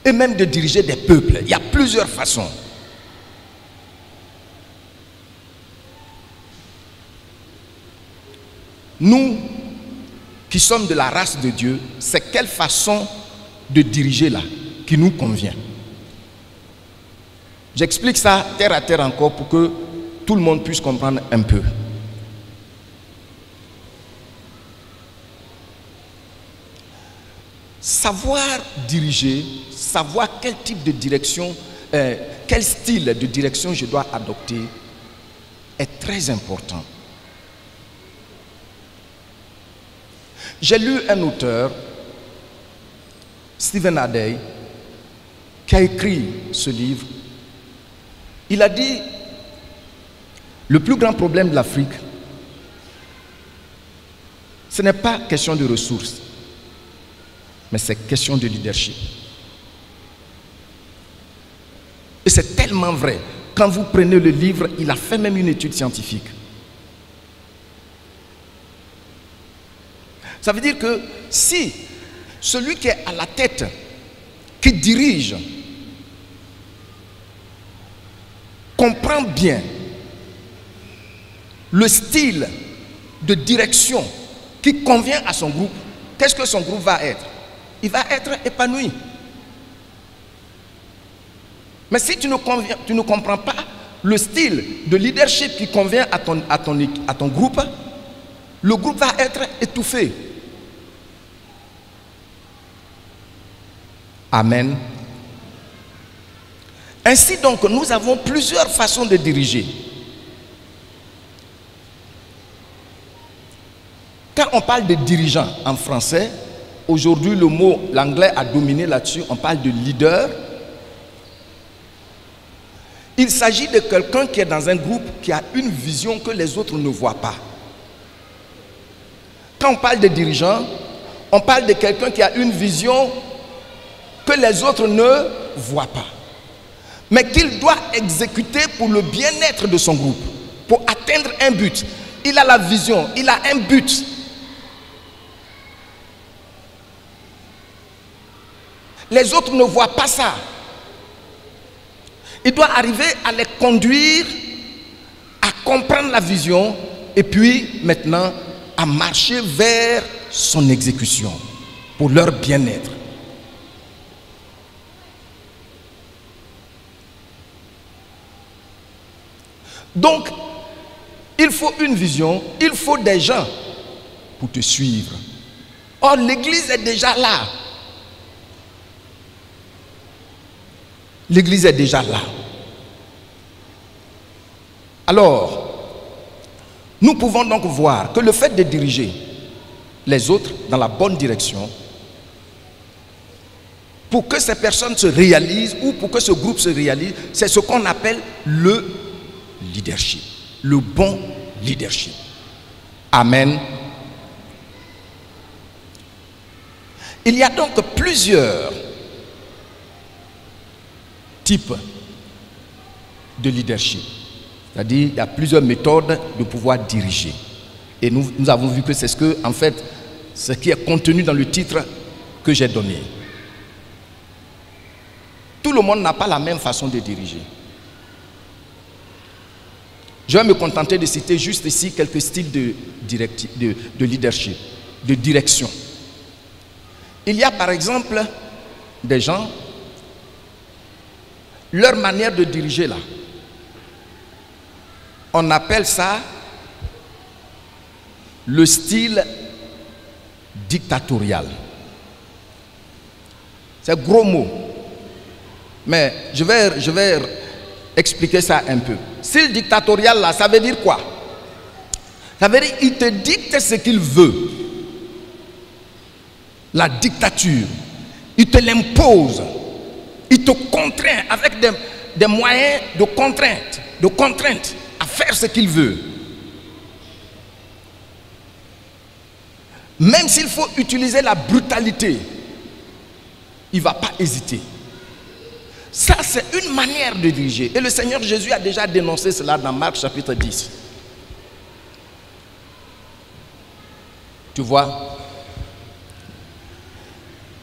Et même de diriger des peuples. Il y a plusieurs façons. Nous, qui sommes de la race de Dieu, c'est quelle façon de diriger là qui nous convient? J'explique ça terre à terre encore pour que tout le monde puisse comprendre un peu. savoir diriger, savoir quel type de direction, quel style de direction je dois adopter est très important. J'ai lu un auteur, Stephen Adey, qui a écrit ce livre. Il a dit, le plus grand problème de l'Afrique, ce n'est pas question de ressources, mais c'est question de leadership. Et c'est tellement vrai. Quand vous prenez le livre, il a fait même une étude scientifique. Ça veut dire que si celui qui est à la tête, qui dirige, comprend bien le style de direction qui convient à son groupe, qu'est-ce que son groupe va être? Il va être épanoui. Mais si tu ne comprends pas le style de leadership qui convient à ton groupe, le groupe va être étouffé. Amen. Ainsi donc, nous avons plusieurs façons de diriger. Quand on parle de dirigeant en français, aujourd'hui le mot, l'anglais a dominé là-dessus, on parle de leader. Il s'agit de quelqu'un qui est dans un groupe qui a une vision que les autres ne voient pas. Quand on parle de dirigeant, on parle de quelqu'un qui a une vision que les autres ne voient pas, mais qu'il doit exécuter pour le bien-être de son groupe, pour atteindre un but. Il a la vision, il a un but. Les autres ne voient pas ça. Il doit arriver à les conduire à comprendre la vision et puis maintenant à marcher vers son exécution pour leur bien-être. Donc, il faut une vision, il faut des gens pour te suivre. Or, l'église est déjà là. L'église est déjà là. Alors, nous pouvons donc voir que le fait de diriger les autres dans la bonne direction, pour que ces personnes se réalisent ou pour que ce groupe se réalise, c'est ce qu'on appelle le leadership, le bon leadership. Amen. Il y a donc plusieurs types de leadership. C'est-à-dire, il y a plusieurs méthodes de pouvoir diriger. Et nous avons vu que c'est ce que, en fait, ce qui est contenu dans le titre que j'ai donné. Tout le monde n'a pas la même façon de diriger. Je vais me contenter de citer juste ici quelques styles de leadership, de direction. Il y a par exemple des gens, leur manière de diriger là, on appelle ça le style dictatorial. C'est un gros mot, mais je vais expliquer ça un peu. Style dictatorial là, ça veut dire quoi? Ça veut dire qu'il te dicte ce qu'il veut. La dictature, il te l'impose, il te contraint avec des moyens de contrainte à faire ce qu'il veut. Même s'il faut utiliser la brutalité, il ne va pas hésiter. Ça, c'est une manière de diriger. Et le Seigneur Jésus a déjà dénoncé cela dans Marc chapitre 10. Tu vois?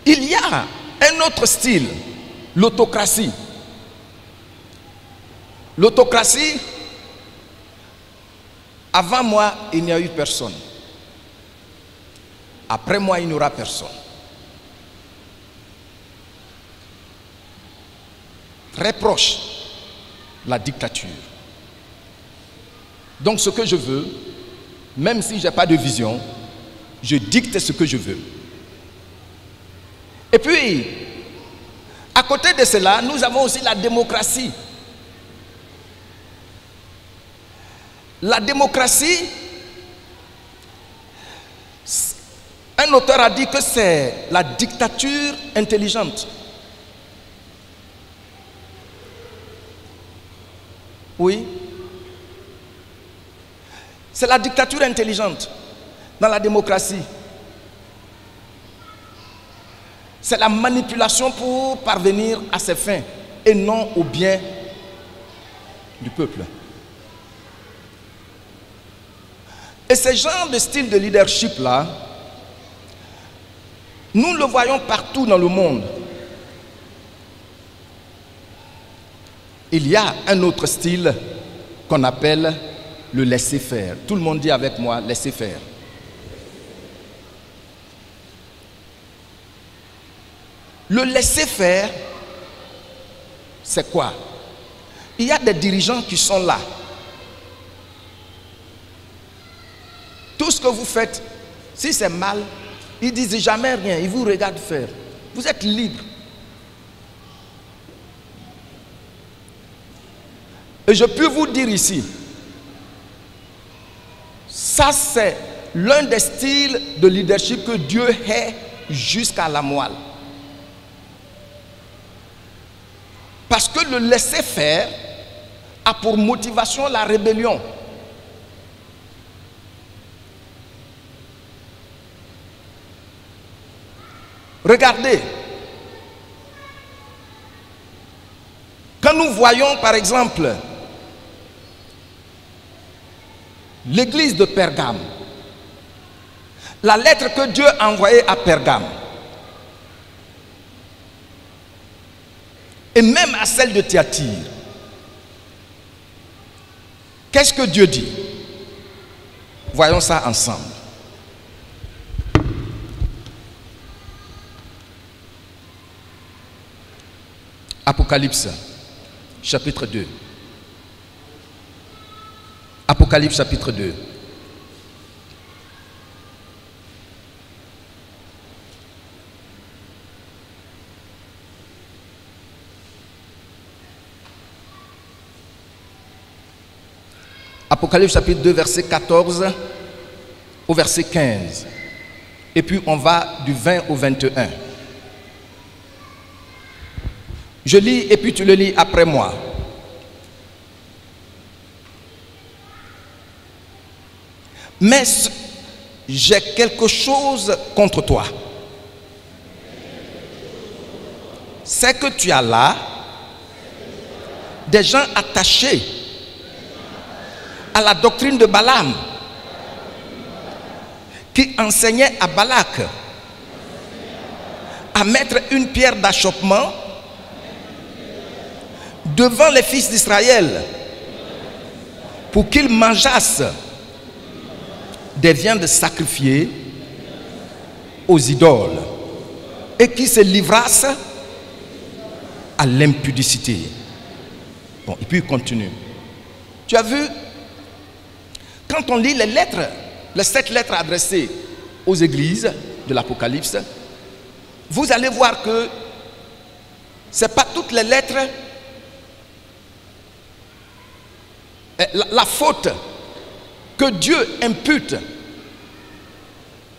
Il y a un autre style, l'autocratie. L'autocratie, avant moi, il n'y a eu personne. Après moi, il n'y aura personne. Très proche, la dictature. Donc ce que je veux, même si je n'ai pas de vision, je dicte ce que je veux. Et puis, à côté de cela, nous avons aussi la démocratie. La démocratie, un auteur a dit que c'est la dictature intelligente. Oui. C'est la dictature intelligente dans la démocratie. C'est la manipulation pour parvenir à ses fins et non au bien du peuple. Et ce genre de style de leadership-là, nous le voyons partout dans le monde. Il y a un autre style qu'on appelle le laisser-faire. Tout le monde dit avec moi, laisser-faire. Le laisser-faire, c'est quoi? Il y a des dirigeants qui sont là. Tout ce que vous faites, si c'est mal, ils disent jamais rien, ils vous regardent faire. Vous êtes libre. Et je peux vous dire ici, ça c'est l'un des styles de leadership que Dieu hait jusqu'à la moelle. Parce que le laisser-faire a pour motivation la rébellion. Regardez, quand nous voyons par exemple l'église de Pergame, la lettre que Dieu a envoyée à Pergame, et même à celle de Thyatire, qu'est-ce que Dieu dit? Voyons ça ensemble. Apocalypse, chapitre 2. Apocalypse, chapitre 2. Apocalypse, chapitre 2, verset 14 au verset 15. Et puis on va du 20 au 21. Je lis et puis tu le lis après moi. Mais j'ai quelque chose contre toi. C'est que tu as là des gens attachés à la doctrine de Balaam, qui enseignait à Balak à mettre une pierre d'achoppement devant les fils d'Israël pour qu'ils mangeassent des viandes sacrifiées aux idoles et qu'ils se livrassent à l'impudicité. Bon, et puis il continue. Tu as vu, quand on lit les lettres, les 7 lettres adressées aux églises de l'Apocalypse, vous allez voir que ce n'est pas toutes les lettres. La faute que Dieu impute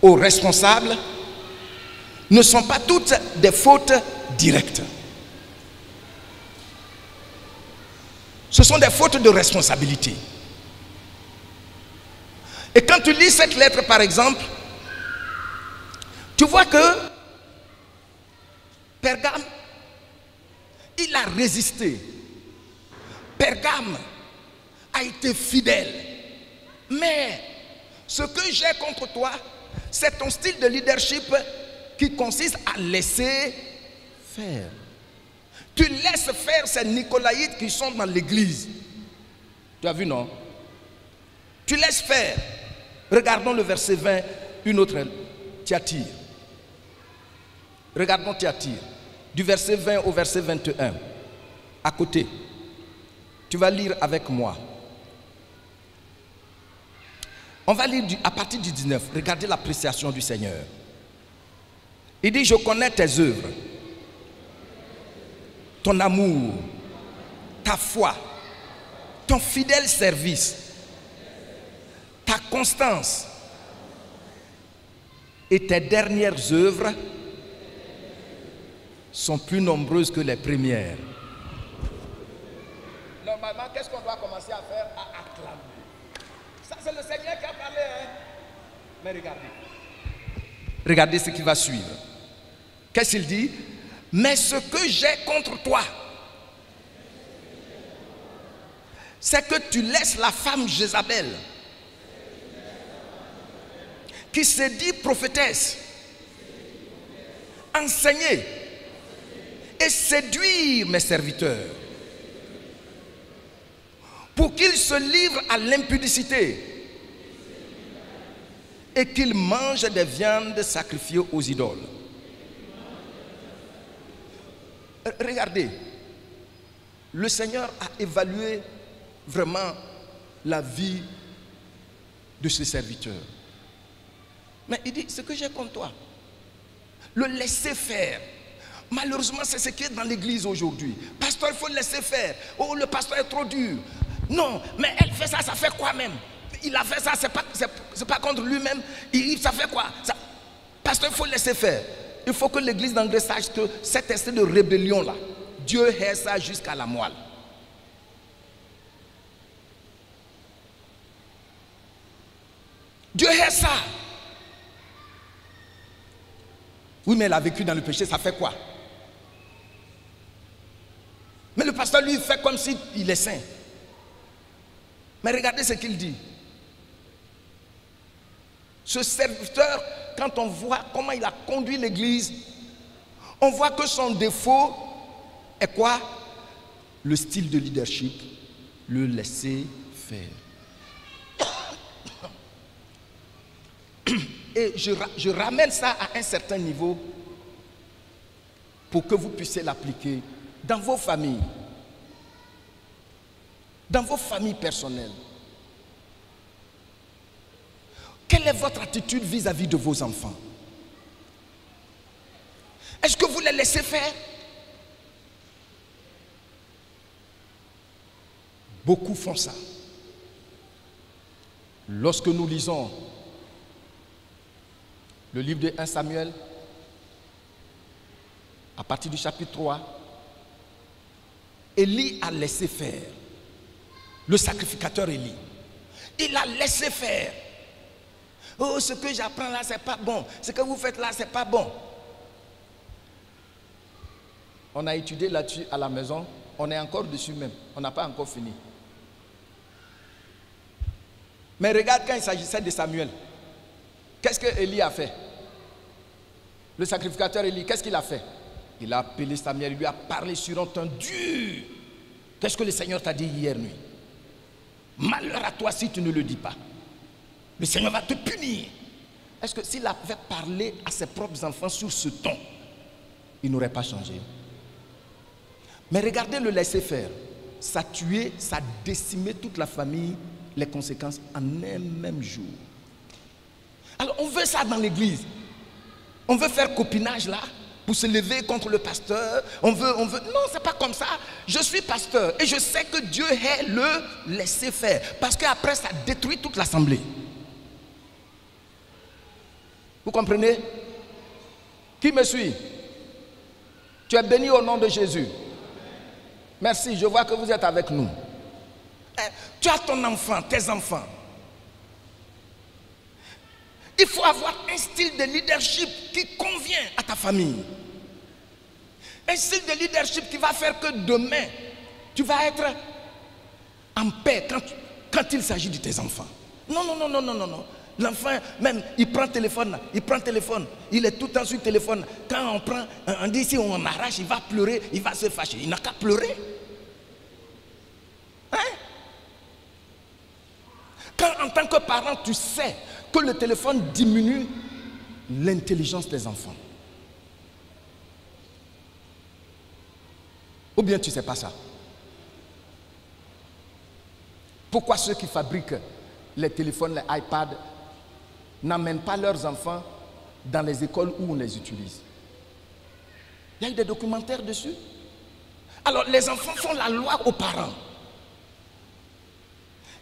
aux responsables ne sont pas toutes des fautes directes. Ce sont des fautes de responsabilité. Et quand tu lis cette lettre, par exemple, tu vois que Pergame, il a résisté. Pergame a été fidèle. Mais ce que j'ai contre toi, c'est ton style de leadership qui consiste à laisser faire. Tu laisses faire ces Nicolaïtes qui sont dans l'église. Tu as vu, non? Tu laisses faire. Regardons le verset 20, une autre Thyatire. Regardons Thyatire. Du verset 20 au verset 21. À côté. Tu vas lire avec moi. On va lire à partir du 19. Regardez l'appréciation du Seigneur. Il dit, je connais tes œuvres, ton amour, ta foi, ton fidèle service, ta constance et tes dernières œuvres sont plus nombreuses que les premières. Normalement, qu'est-ce qu'on doit commencer à faire? À acclamer. Ça, c'est le Seigneur qui a parlé. Hein? Mais regardez. Regardez ce qui va suivre. Qu'est-ce qu'il dit? Mais ce que j'ai contre toi, c'est que tu laisses la femme Jézabel, qui se dit prophétesse, enseigner et séduire mes serviteurs pour qu'ils se livrent à l'impudicité et qu'ils mangent des viandes sacrifiées aux idoles. Regardez, le Seigneur a évalué vraiment la vie de ses serviteurs. Mais il dit, ce que j'ai contre toi, le laisser faire. Malheureusement, c'est ce qui est dans l'église aujourd'hui. Pasteur, il faut le laisser faire. Oh, le pasteur est trop dur. Non, mais elle fait ça, ça fait quoi même? Il a fait ça, c'est pas contre lui-même. Ça fait quoi? Ça, pasteur, il faut le laisser faire. Il faut que l'église d'Angleterre sache que cet esprit de rébellion-là, Dieu hait ça jusqu'à la moelle. Dieu hait ça. Oui, mais elle a vécu dans le péché, ça fait quoi? Mais le pasteur, lui, fait comme s'il est saint. Mais regardez ce qu'il dit. Ce serviteur, quand on voit comment il a conduit l'église, on voit que son défaut est quoi? Le style de leadership, le laisser faire. Et je ramène ça à un certain niveau pour que vous puissiez l'appliquer dans vos familles, dans vos familles personnelles. Quelle est votre attitude vis-à-vis de vos enfants? Est-ce que vous les laissez faire? Beaucoup font ça. Lorsque nous lisons le livre de 1 Samuel, à partir du chapitre 3, Élie a laissé faire. Le sacrificateur Élie, il a laissé faire. Oh, ce que j'apprends là, c'est pas bon. Ce que vous faites là, c'est pas bon. On a étudié là-dessus à la maison. On est encore dessus même. On n'a pas encore fini. Mais regarde quand il s'agissait de Samuel. Qu'est-ce que Élie a fait? Le sacrificateur Élie, qu'est-ce qu'il a fait? Il a appelé Samuel, il lui a parlé sur un ton dur. Qu'est-ce que le Seigneur t'a dit hier nuit? Malheur à toi si tu ne le dis pas. Le Seigneur va te punir. Est-ce que s'il avait parlé à ses propres enfants sur ce ton, il n'aurait pas changé? Mais regardez le laisser faire. Ça a tué, ça a décimé toute la famille, les conséquences en un même jour. Alors on veut ça dans l'église. On veut faire copinage là pour se lever contre le pasteur. On veut. Non, c'est pas comme ça. Je suis pasteur et je sais que Dieu est le laisser faire. Parce qu'après ça détruit toute l'assemblée. Vous comprenez? Qui me suit? Tu es béni au nom de Jésus. Merci, je vois que vous êtes avec nous. Tu as ton enfant, tes enfants. Il faut avoir un style de leadership qui convient à ta famille. Un style de leadership qui va faire que demain, tu vas être en paix quand il s'agit de tes enfants. Non. L'enfant, même, il prend le téléphone, il est tout le temps sur le téléphone. Quand on dit si on arrache, il va pleurer, il va se fâcher. Il n'a qu'à pleurer. Hein? Quand en tant que parent, tu sais que le téléphone diminue l'intelligence des enfants. Ou bien tu ne sais pas ça? Pourquoi ceux qui fabriquent les téléphones, les iPads, n'amènent pas leurs enfants dans les écoles où on les utilise. Il y a eu des documentaires dessus. Alors les enfants font la loi aux parents.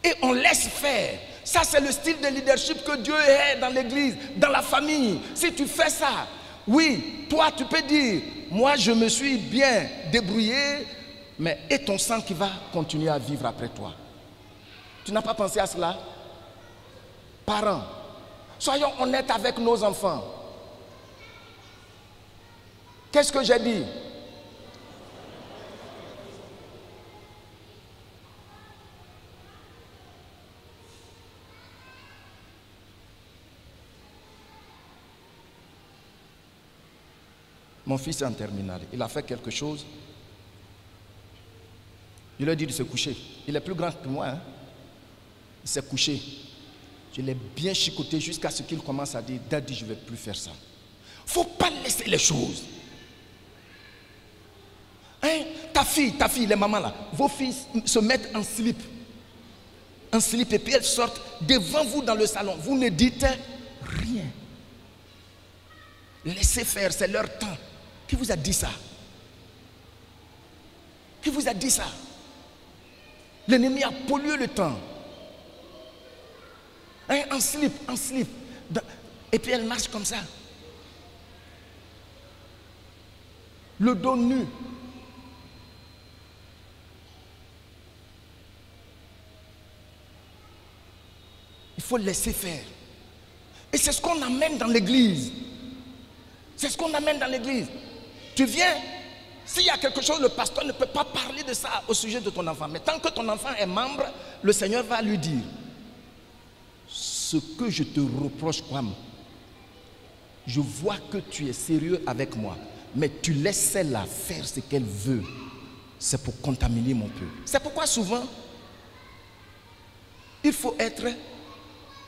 Et on laisse faire. Ça, c'est le style de leadership que Dieu est dans l'église, dans la famille. Si tu fais ça, oui, toi, tu peux dire, moi, je me suis bien débrouillé, mais et ton sang qui va continuer à vivre après toi. Tu n'as pas pensé à cela? Parents, soyons honnêtes avec nos enfants. Qu'est-ce que j'ai dit? Mon fils est en terminale. Il a fait quelque chose. Je lui ai dit de se coucher. Il est plus grand que moi. Hein? Il s'est couché. Je l'ai bien chicoté jusqu'à ce qu'il commence à dire, Daddy, je ne vais plus faire ça. Il ne faut pas laisser les choses. Hein? Ta fille, les mamans là, vos filles se mettent en slip. En slip et puis elles sortent devant vous dans le salon. Vous ne dites rien. Laissez faire, c'est leur temps. Qui vous a dit ça? Qui vous a dit ça? L'ennemi a pollué le temps. Hein, en slip. Et puis elle marche comme ça. Le dos nu. Il faut laisser faire. Et c'est ce qu'on amène dans l'église. C'est ce qu'on amène dans l'église. Tu viens, s'il y a quelque chose, le pasteur ne peut pas parler de ça au sujet de ton enfant. Mais tant que ton enfant est membre, le Seigneur va lui dire, ce que je te reproche, Kwame, je vois que tu es sérieux avec moi, mais tu laisses celle-là faire ce qu'elle veut. C'est pour contaminer mon peuple. C'est pourquoi souvent, il faut être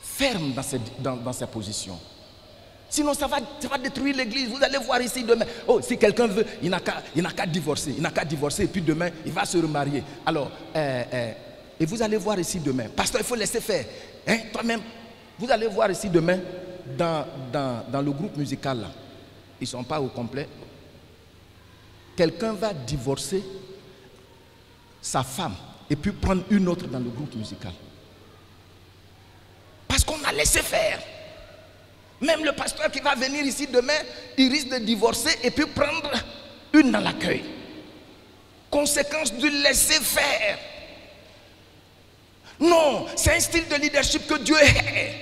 ferme dans ses positions. Sinon, ça va détruire l'église. Vous allez voir ici demain. Oh, si quelqu'un veut, il n'a qu'à divorcer. Il n'a qu'à divorcer et puis demain, il va se remarier. Alors, et vous allez voir ici demain. Pasteur, il faut laisser faire. Hein, toi-même, vous allez voir ici demain dans le groupe musical là. Ils ne sont pas au complet. Quelqu'un va divorcer sa femme et puis prendre une autre dans le groupe musical. Parce qu'on a laissé faire. Même le pasteur qui va venir ici demain, il risque de divorcer et puis prendre une dans l'accueil. Conséquence du laisser faire. Non, c'est un style de leadership que Dieu est.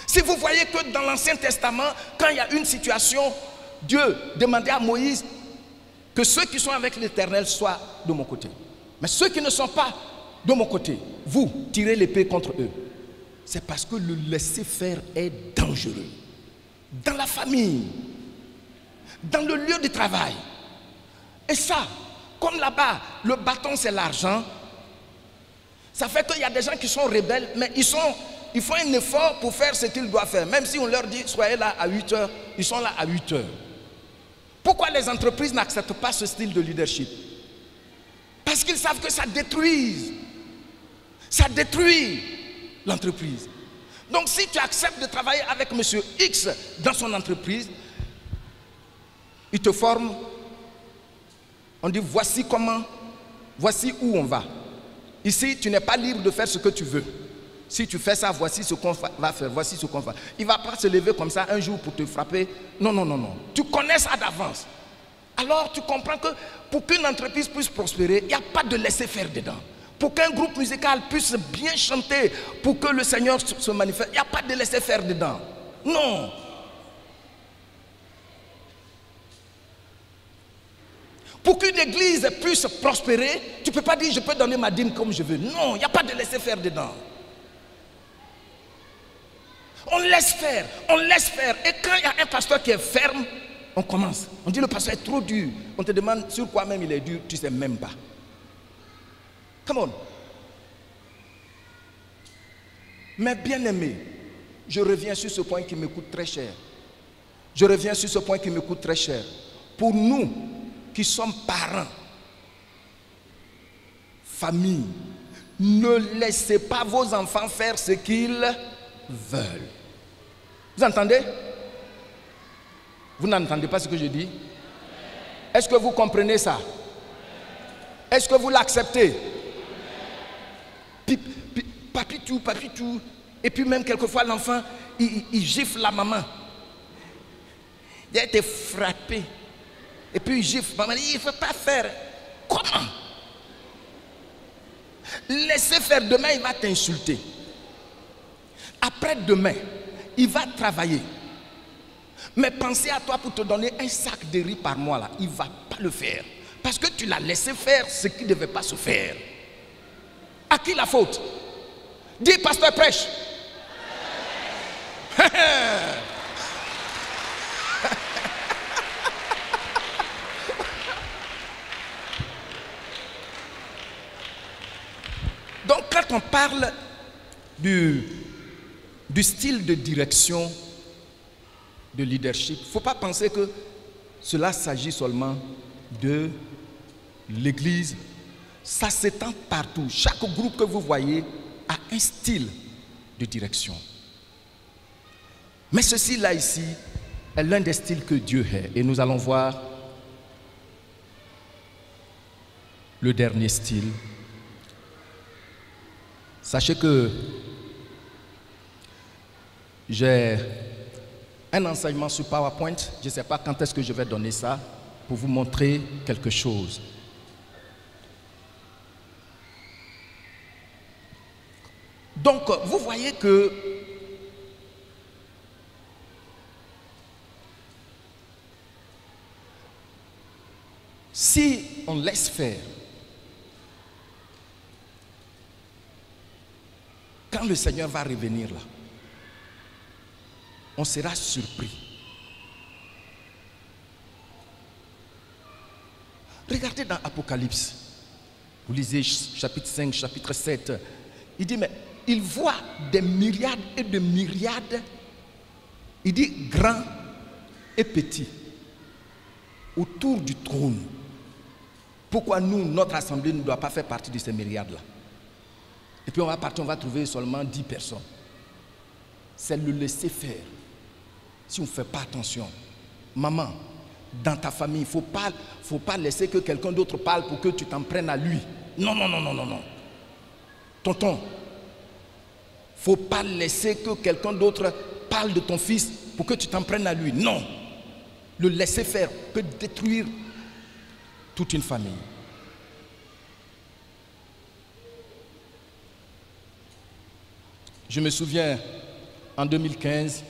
Si vous voyez que dans l'Ancien Testament, quand il y a une situation, Dieu demandait à Moïse que ceux qui sont avec l'Éternel soient de mon côté. Mais ceux qui ne sont pas de mon côté, vous tirez l'épée contre eux. C'est parce que le laisser-faire est dangereux. Dans la famille, dans le lieu de travail. Et ça, comme là-bas, le bâton c'est l'argent, ça fait qu'il y a des gens qui sont rebelles, mais ils font un effort pour faire ce qu'ils doivent faire. Même si on leur dit, soyez là à 8 heures, ils sont là à 8 heures. Pourquoi les entreprises n'acceptent pas ce style de leadership? Parce qu'ils savent que ça détruit l'entreprise. Donc si tu acceptes de travailler avec monsieur X dans son entreprise, il te forme, on dit voici comment, voici où on va. Ici, tu n'es pas libre de faire ce que tu veux. Si tu fais ça, voici ce qu'on va faire, voici ce qu'on va. Il ne va pas se lever comme ça un jour pour te frapper. Non, non, non, non. Tu connais ça d'avance. Alors tu comprends que pour qu'une entreprise puisse prospérer, il n'y a pas de laisser faire dedans. Pour qu'un groupe musical puisse bien chanter, pour que le Seigneur se manifeste, il n'y a pas de laisser faire dedans. Non. Pour qu'une église puisse prospérer, tu ne peux pas dire je peux donner ma dîme comme je veux. Non, il n'y a pas de laisser faire dedans. On laisse faire, on laisse faire. Et quand il y a un pasteur qui est ferme, on commence. On dit le pasteur est trop dur. On te demande sur quoi même il est dur, tu ne sais même pas. Come on. Mais bien aimé, je reviens sur ce point qui me coûte très cher. Je reviens sur ce point qui me coûte très cher. Pour nous qui sommes parents, famille, ne laissez pas vos enfants faire ce qu'ils veulent. Vous entendez? Vous n'entendez pas ce que je dis? Est-ce que vous comprenez ça? Est-ce que vous l'acceptez? Papitou. Et puis même quelquefois l'enfant, il gifle la maman. Il a été frappé. Et puis il gifle. Maman dit, il ne faut pas faire. Comment? Laissez faire. Demain, il va t'insulter. Après-demain, il va travailler. Mais pensez à toi pour te donner un sac de riz par mois là. Il ne va pas le faire. Parce que tu l'as laissé faire ce qui ne devait pas se faire. À qui la faute? Dis, pasteur, prêche. Donc quand on parle du style de direction, de leadership, il ne faut pas penser que cela s'agit seulement de l'église. Ça s'étend partout. Chaque groupe que vous voyez a un style de direction. Mais ceci là ici est l'un des styles que Dieu est. Et nous allons voir le dernier style. Sachez que j'ai un enseignement sur PowerPoint. Je ne sais pas quand est-ce que je vais donner ça pour vous montrer quelque chose. Donc, vous voyez que si on laisse faire, quand le Seigneur va revenir là, on sera surpris. Regardez dans Apocalypse, vous lisez chapitre 5, chapitre 7, il dit, mais il voit des myriades et de myriades, il dit grands et petits, autour du trône. Pourquoi nous, notre assemblée ne doit pas faire partie de ces myriades-là? Et puis on va partir, on va trouver seulement 10 personnes. C'est le laisser faire. Si on ne fait pas attention, maman, dans ta famille, il ne faut pas laisser que quelqu'un d'autre parle pour que tu t'en prennes à lui. Non. Tonton, il ne faut pas laisser que quelqu'un d'autre parle de ton fils pour que tu t'en prennes à lui. Non. Le laisser faire peut détruire toute une famille. Je me souviens, en 2015,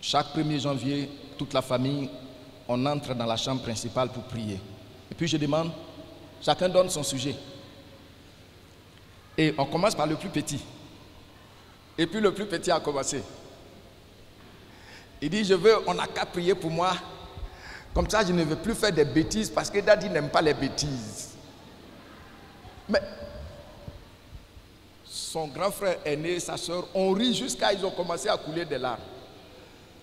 chaque 1er janvier, toute la famille, on entre dans la chambre principale pour prier. Et puis je demande, chacun donne son sujet. Et on commence par le plus petit. Et puis le plus petit a commencé. Il dit, on n'a qu'à prier pour moi. Comme ça, je ne veux plus faire des bêtises parce que Daddy n'aime pas les bêtises. Mais son grand frère aîné, sa soeur, on rit jusqu'à ils ont commencé à couler des larmes.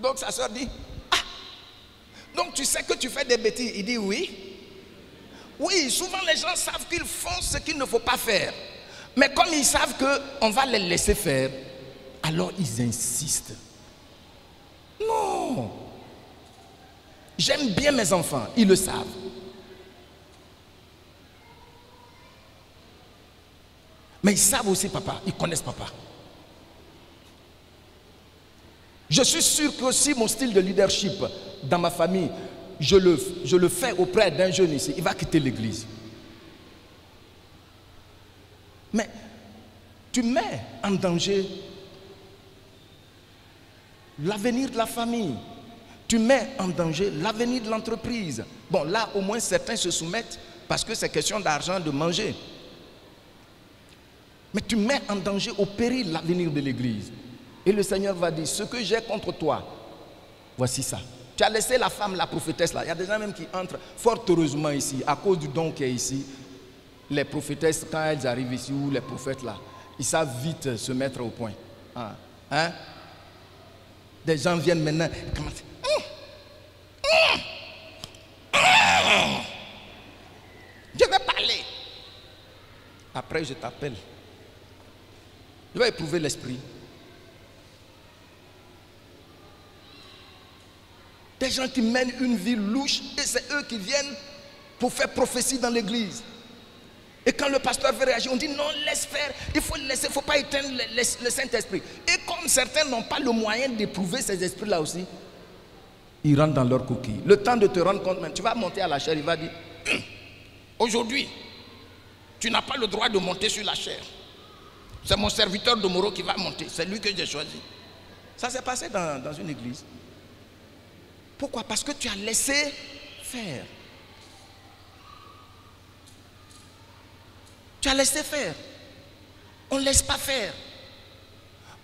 Donc sa soeur dit, ah, donc tu sais que tu fais des bêtises. Il dit oui. Oui, souvent les gens savent qu'ils font ce qu'il ne faut pas faire. Mais comme ils savent qu'on va les laisser faire, alors ils insistent. Non. J'aime bien mes enfants, ils le savent. Mais ils savent aussi papa, ils connaissent papa. Je suis sûr que si mon style de leadership dans ma famille, je le fais auprès d'un jeune ici, il va quitter l'église. Mais tu mets en danger l'avenir de la famille. Tu mets en danger l'avenir de l'entreprise. Bon, là, au moins, certains se soumettent parce que c'est question d'argent, de manger. Mais tu mets en danger, au péril, l'avenir de l'église. Et le Seigneur va dire, ce que j'ai contre toi, voici ça. Tu as laissé la femme, la prophétesse là. Il y a des gens même qui entrent fort heureusement ici, à cause du don qui est ici. Les prophétesses, quand elles arrivent ici, ou les prophètes là, ils savent vite se mettre au point. Hein? Des gens viennent maintenant, commencent. Je vais parler. Après, je t'appelle. Tu vas éprouver l'esprit. Des gens qui mènent une vie louche et c'est eux qui viennent pour faire prophétie dans l'église. Et quand le pasteur veut réagir, on dit non, laisse faire, il faut le laisser, il ne faut pas éteindre le Saint-Esprit. Et comme certains n'ont pas le moyen d'éprouver ces esprits-là aussi, ils rentrent dans leur coquille. Le temps de te rendre compte, tu vas monter à la chair, il va dire, aujourd'hui, tu n'as pas le droit de monter sur la chair. C'est mon serviteur de Moro qui va monter, c'est lui que j'ai choisi. Ça s'est passé dans une église. Pourquoi? Parce que tu as laissé faire. Tu as laissé faire. On ne laisse pas faire.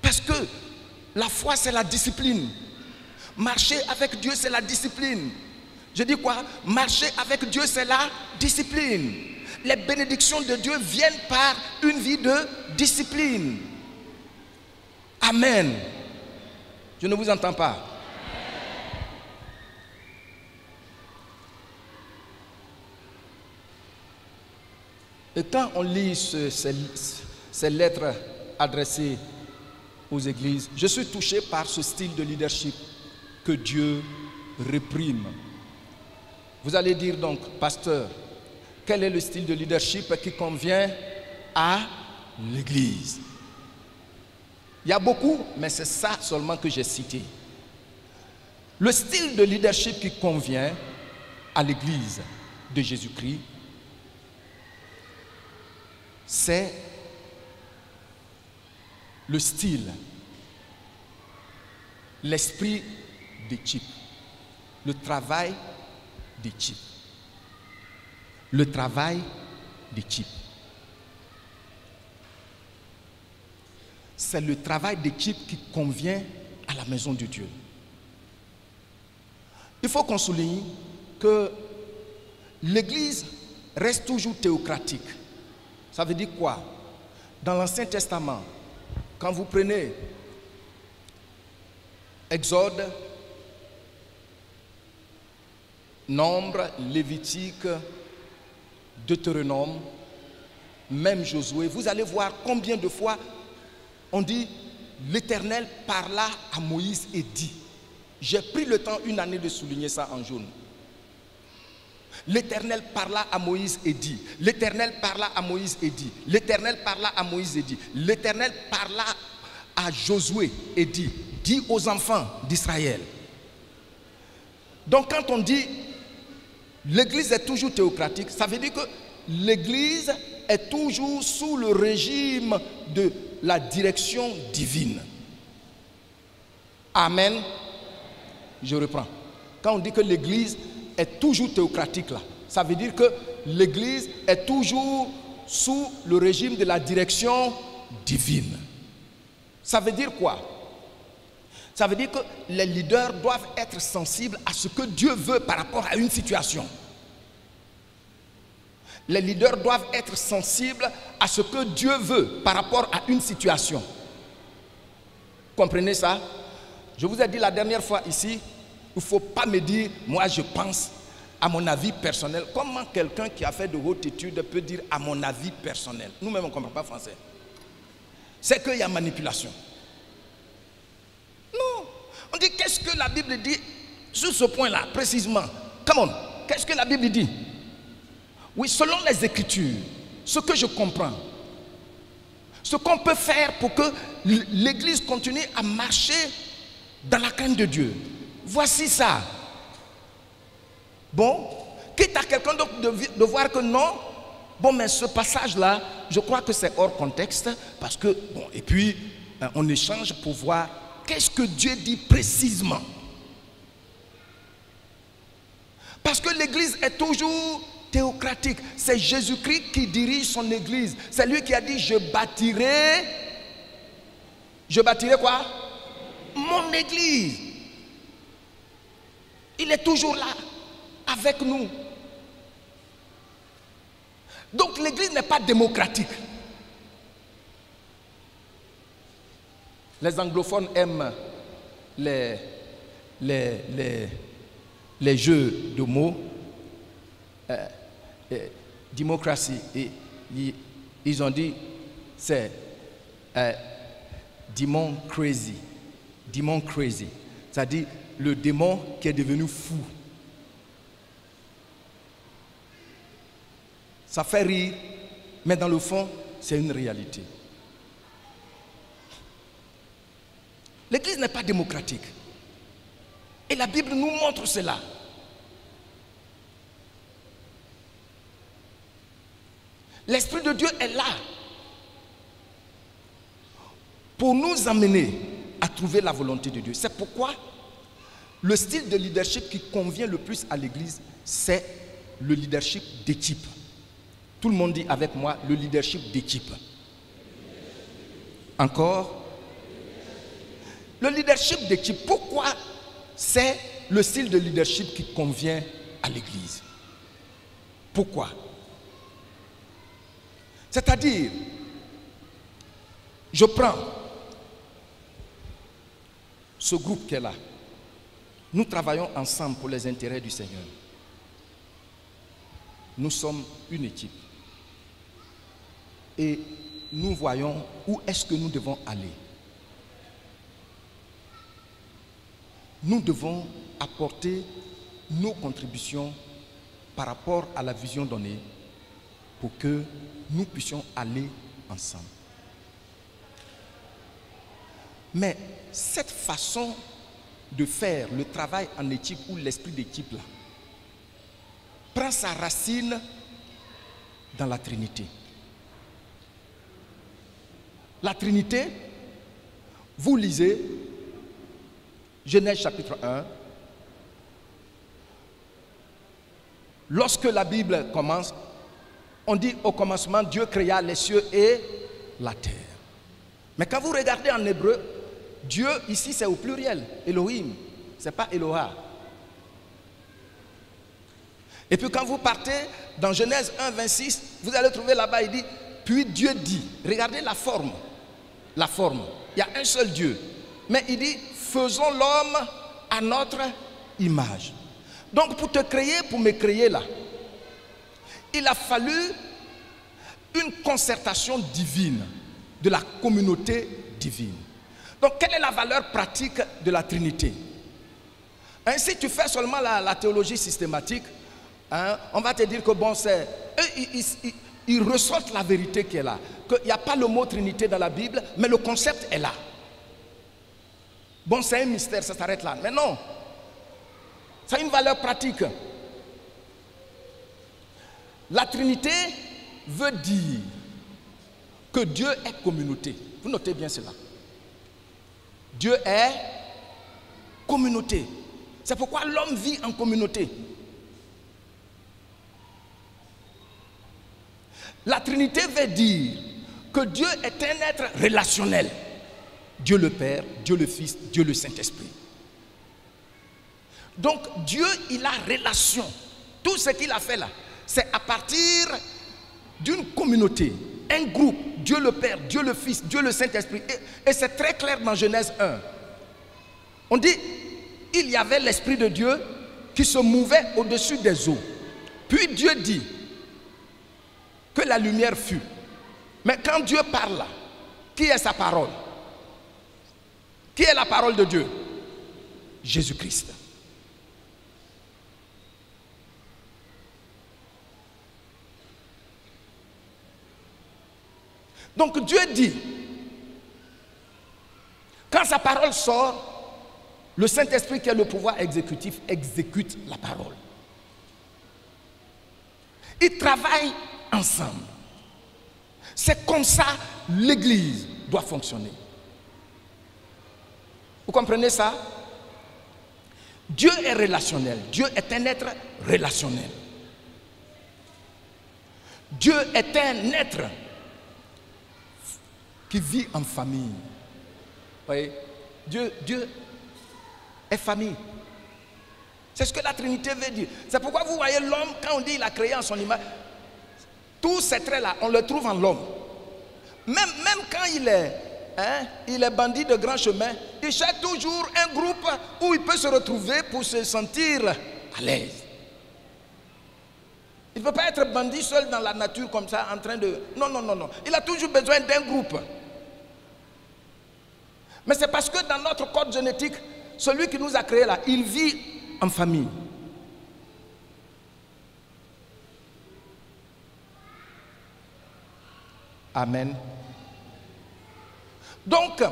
Parce que la foi, c'est la discipline. Marcher avec Dieu, c'est la discipline. Je dis quoi? Marcher avec Dieu, c'est la discipline. Les bénédictions de Dieu viennent par une vie de discipline. Amen. Je ne vous entends pas. Et quand on lit ces lettres adressées aux églises, je suis touché par ce style de leadership que Dieu réprime. Vous allez dire donc, pasteur, quel est le style de leadership qui convient à l'église? Il y a beaucoup, mais c'est ça seulement que j'ai cité. Le style de leadership qui convient à l'église de Jésus-Christ, c'est le style, l'esprit d'équipe, le travail d'équipe. Le travail d'équipe. C'est le travail d'équipe qui convient à la maison de Dieu. Il faut qu'on souligne que l'Église reste toujours théocratique. Ça veut dire quoi? Dans l'Ancien Testament, quand vous prenez Exode, Nombre, Lévitique, Deutéronome, même Josué, vous allez voir combien de fois on dit l'Éternel parla à Moïse et dit. J'ai pris le temps une année de souligner ça en jaune. L'Éternel parla à Moïse et dit. L'Éternel parla à Moïse et dit. L'Éternel parla à Moïse et dit. L'Éternel parla à Josué et dit. Dis aux enfants d'Israël. Donc quand on dit l'Église est toujours théocratique, ça veut dire que l'Église est toujours sous le régime de la direction divine. Amen. Je reprends. Quand on dit que l'Église est toujours théocratique là, ça veut dire que l'Église est toujours sous le régime de la direction divine. Ça veut dire quoi? Ça veut dire que les leaders doivent être sensibles à ce que Dieu veut par rapport à une situation. Les leaders doivent être sensibles à ce que Dieu veut par rapport à une situation. Comprenez ça? Je vous ai dit la dernière fois ici, il ne faut pas me dire, moi je pense à mon avis personnel. Comment quelqu'un qui a fait de hautes études peut dire à mon avis personnel? Nous-mêmes on ne comprend pas français. C'est qu'il y a manipulation. Non. On dit qu'est-ce que la Bible dit sur ce point-là précisément? Come on. Qu'est-ce que la Bible dit? Oui, selon les Écritures, ce que je comprends, ce qu'on peut faire pour que l'Église continue à marcher dans la crainte de Dieu. Voici ça. Bon, quitte à quelqu'un d'autre de voir que non, bon, mais ce passage-là, je crois que c'est hors contexte, parce que, bon, et puis, on échange pour voir qu'est-ce que Dieu dit précisément. Parce que l'Église est toujours théocratique. C'est Jésus-Christ qui dirige son Église. C'est lui qui a dit, je bâtirai quoi? Mon Église. Il est toujours là, avec nous. Donc l'Église n'est pas démocratique. Les anglophones aiment les jeux de mots. Démocratie. Et ils ont dit, c'est Démon crazy. Démon crazy. C'est-à-dire le démon qui est devenu fou. Ça fait rire, mais dans le fond, c'est une réalité. L'Église n'est pas démocratique. Et la Bible nous montre cela. L'Esprit de Dieu est là pour nous amener à trouver la volonté de Dieu. C'est pourquoi le style de leadership qui convient le plus à l'Église, c'est le leadership d'équipe. Tout le monde dit avec moi, le leadership d'équipe. Encore. Le leadership d'équipe, pourquoi c'est le style de leadership qui convient à l'Église? Pourquoi? C'est-à-dire, je prends ce groupe qui est là. Nous travaillons ensemble pour les intérêts du Seigneur. Nous sommes une équipe. Et nous voyons où est-ce que nous devons aller. Nous devons apporter nos contributions par rapport à la vision donnée pour que nous puissions aller ensemble. Mais cette façon de faire le travail en équipe ou l'esprit d'équipe là prend sa racine dans la Trinité. La Trinité, vous lisez Genèse chapitre 1. Lorsque la Bible commence, on dit au commencement, Dieu créa les cieux et la terre. Mais quand vous regardez en hébreu, Dieu ici c'est au pluriel, Elohim, ce n'est pas Eloha. Et puis quand vous partez dans Genèse 1, 26, vous allez trouver là-bas, il dit, puis Dieu dit, regardez la forme, il y a un seul Dieu. Mais il dit, faisons l'homme à notre image. Donc pour te créer, pour me créer là, il a fallu une concertation divine de la communauté divine. Donc quelle est la valeur pratique de la Trinité? Si tu fais seulement la théologie systématique, on va te dire que bon, c'est ils ressortent la vérité qui est là. Qu'il n'y a pas le mot Trinité dans la Bible, mais le concept est là. Bon, c'est un mystère, ça s'arrête là. Mais non, ça a une valeur pratique. La Trinité veut dire que Dieu est communauté. Vous notez bien cela. Dieu est communauté. C'est pourquoi l'homme vit en communauté. La Trinité veut dire que Dieu est un être relationnel. Dieu le Père, Dieu le Fils, Dieu le Saint-Esprit. Donc Dieu, il a relation. Tout ce qu'il a fait là, c'est à partir d'une communauté, un groupe, Dieu le Père, Dieu le Fils, Dieu le Saint-Esprit. Et c'est très clair dans Genèse 1. On dit, il y avait l'Esprit de Dieu qui se mouvait au-dessus des eaux. Puis Dieu dit que la lumière fut. Mais quand Dieu parle là, qui est sa parole? Qui est la parole de Dieu? Jésus-Christ. Donc Dieu dit, quand sa parole sort, le Saint-Esprit qui est le pouvoir exécutif exécute la parole. Ils travaillent ensemble. C'est comme ça l'Église doit fonctionner. Vous comprenez ça? Dieu est relationnel. Dieu est un être relationnel. Dieu est un être qui vit en famille. Vous voyez? Dieu est famille. C'est ce que la Trinité veut dire. C'est pourquoi vous voyez l'homme, quand on dit qu'il a créé en son image, tous ces traits-là, on les trouve en l'homme. Même quand il est bandit de grand chemin, il cherche toujours un groupe où il peut se retrouver pour se sentir à l'aise. Il ne peut pas être bandit seul dans la nature comme ça, en train de... Non. Il a toujours besoin d'un groupe. Mais c'est parce que dans notre code génétique, celui qui nous a créés là, il vit en famille. Amen. Donc,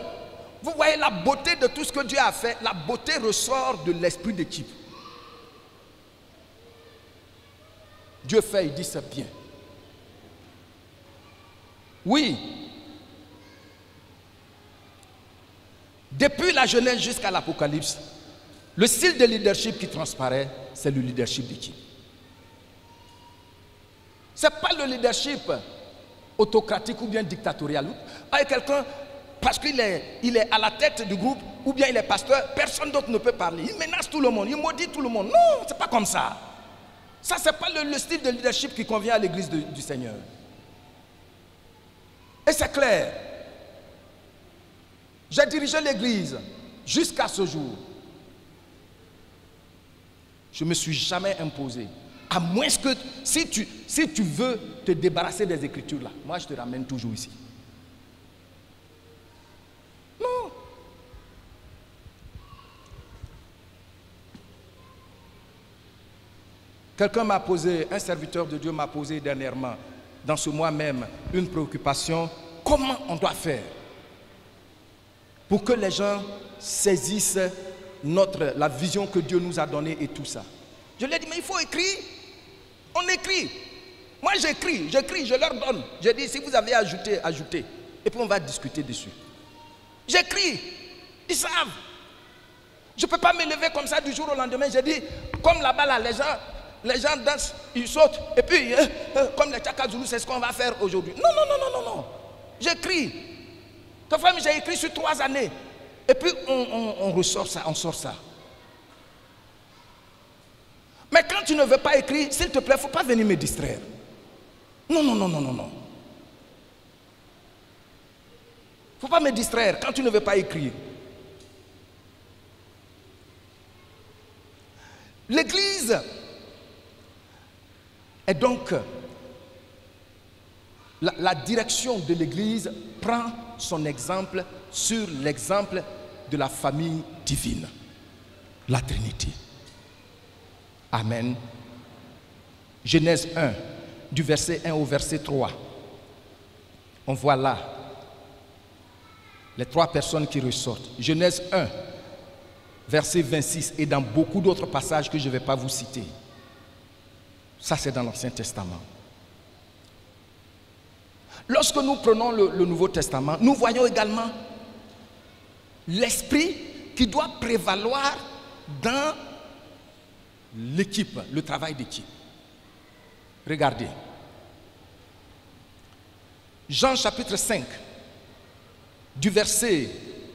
vous voyez la beauté de tout ce que Dieu a fait. La beauté ressort de l'esprit d'équipe. Dieu fait, il dit c'est bien. Oui. Depuis la Genèse jusqu'à l'Apocalypse, le style de leadership qui transparaît, c'est le leadership d'équipe. Ce n'est pas le leadership autocratique ou bien dictatorial. Avec quelqu'un, parce qu'il est à la tête du groupe, ou bien il est pasteur, personne d'autre ne peut parler. Il menace tout le monde, il maudit tout le monde. Non, ce n'est pas comme ça. Ça, ce n'est pas le style de leadership qui convient à l'église du Seigneur. Et c'est clair. J'ai dirigé l'église jusqu'à ce jour. Je ne me suis jamais imposé. À moins que, si tu veux te débarrasser des Écritures là, moi je te ramène toujours ici. Non. Quelqu'un m'a posé, un serviteur de Dieu m'a posé dernièrement, dans ce mois même, une préoccupation. Comment on doit faire pour que les gens saisissent la vision que Dieu nous a donnée et tout ça. Je lui ai dit, mais il faut écrire. On écrit. Moi j'écris, je leur donne. Je dis, si vous avez ajouté, ajoutez. Et puis on va discuter dessus. J'écris. Ils savent. Je ne peux pas me lever comme ça du jour au lendemain. J'ai dit, comme là-bas, là, les gens dansent, ils sautent. Et puis, comme les Tchakazoulous, c'est ce qu'on va faire aujourd'hui. Non. J'écris. Ta femme, j'ai écrit sur 3 années. Et puis, on ressort ça, on sort ça. Mais quand tu ne veux pas écrire, s'il te plaît, il ne faut pas venir me distraire. Non. Il ne faut pas me distraire quand tu ne veux pas écrire. L'église est donc... La direction de l'église prend son exemple sur l'exemple de la famille divine, la Trinité. Amen. Genèse 1, du verset 1 au verset 3. On voit là les 3 personnes qui ressortent. Genèse 1, verset 26, et dans beaucoup d'autres passages que je ne vais pas vous citer. Ça, c'est dans l'Ancien Testament. Lorsque nous prenons le Nouveau Testament, nous voyons également l'esprit qui doit prévaloir dans l'équipe, le travail d'équipe. Regardez. Jean chapitre 5, du verset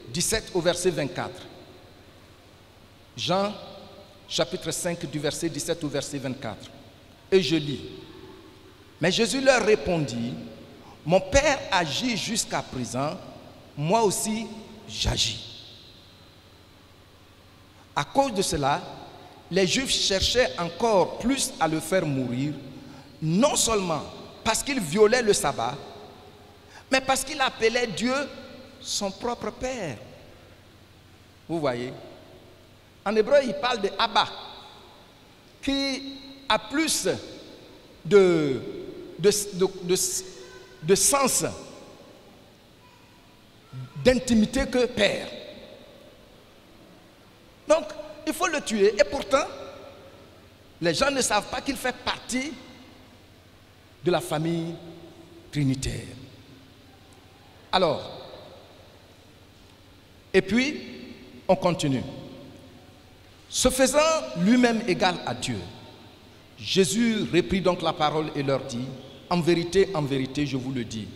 17 au verset 24. Jean chapitre 5, du verset 17 au verset 24. Et je lis. Mais Jésus leur répondit, mon Père agit jusqu'à présent, moi aussi j'agis. À cause de cela, les Juifs cherchaient encore plus à le faire mourir, non seulement parce qu'il violait le sabbat, mais parce qu'il appelait Dieu son propre Père. Vous voyez? En hébreu, il parle de Abba, qui a plus de sens, d'intimité que Père. Donc, il faut le tuer. Et pourtant, les gens ne savent pas qu'il fait partie de la famille trinitaire. Alors, et puis, on continue. Se faisant lui-même égal à Dieu, Jésus reprit donc la parole et leur dit, en vérité, je vous le dis,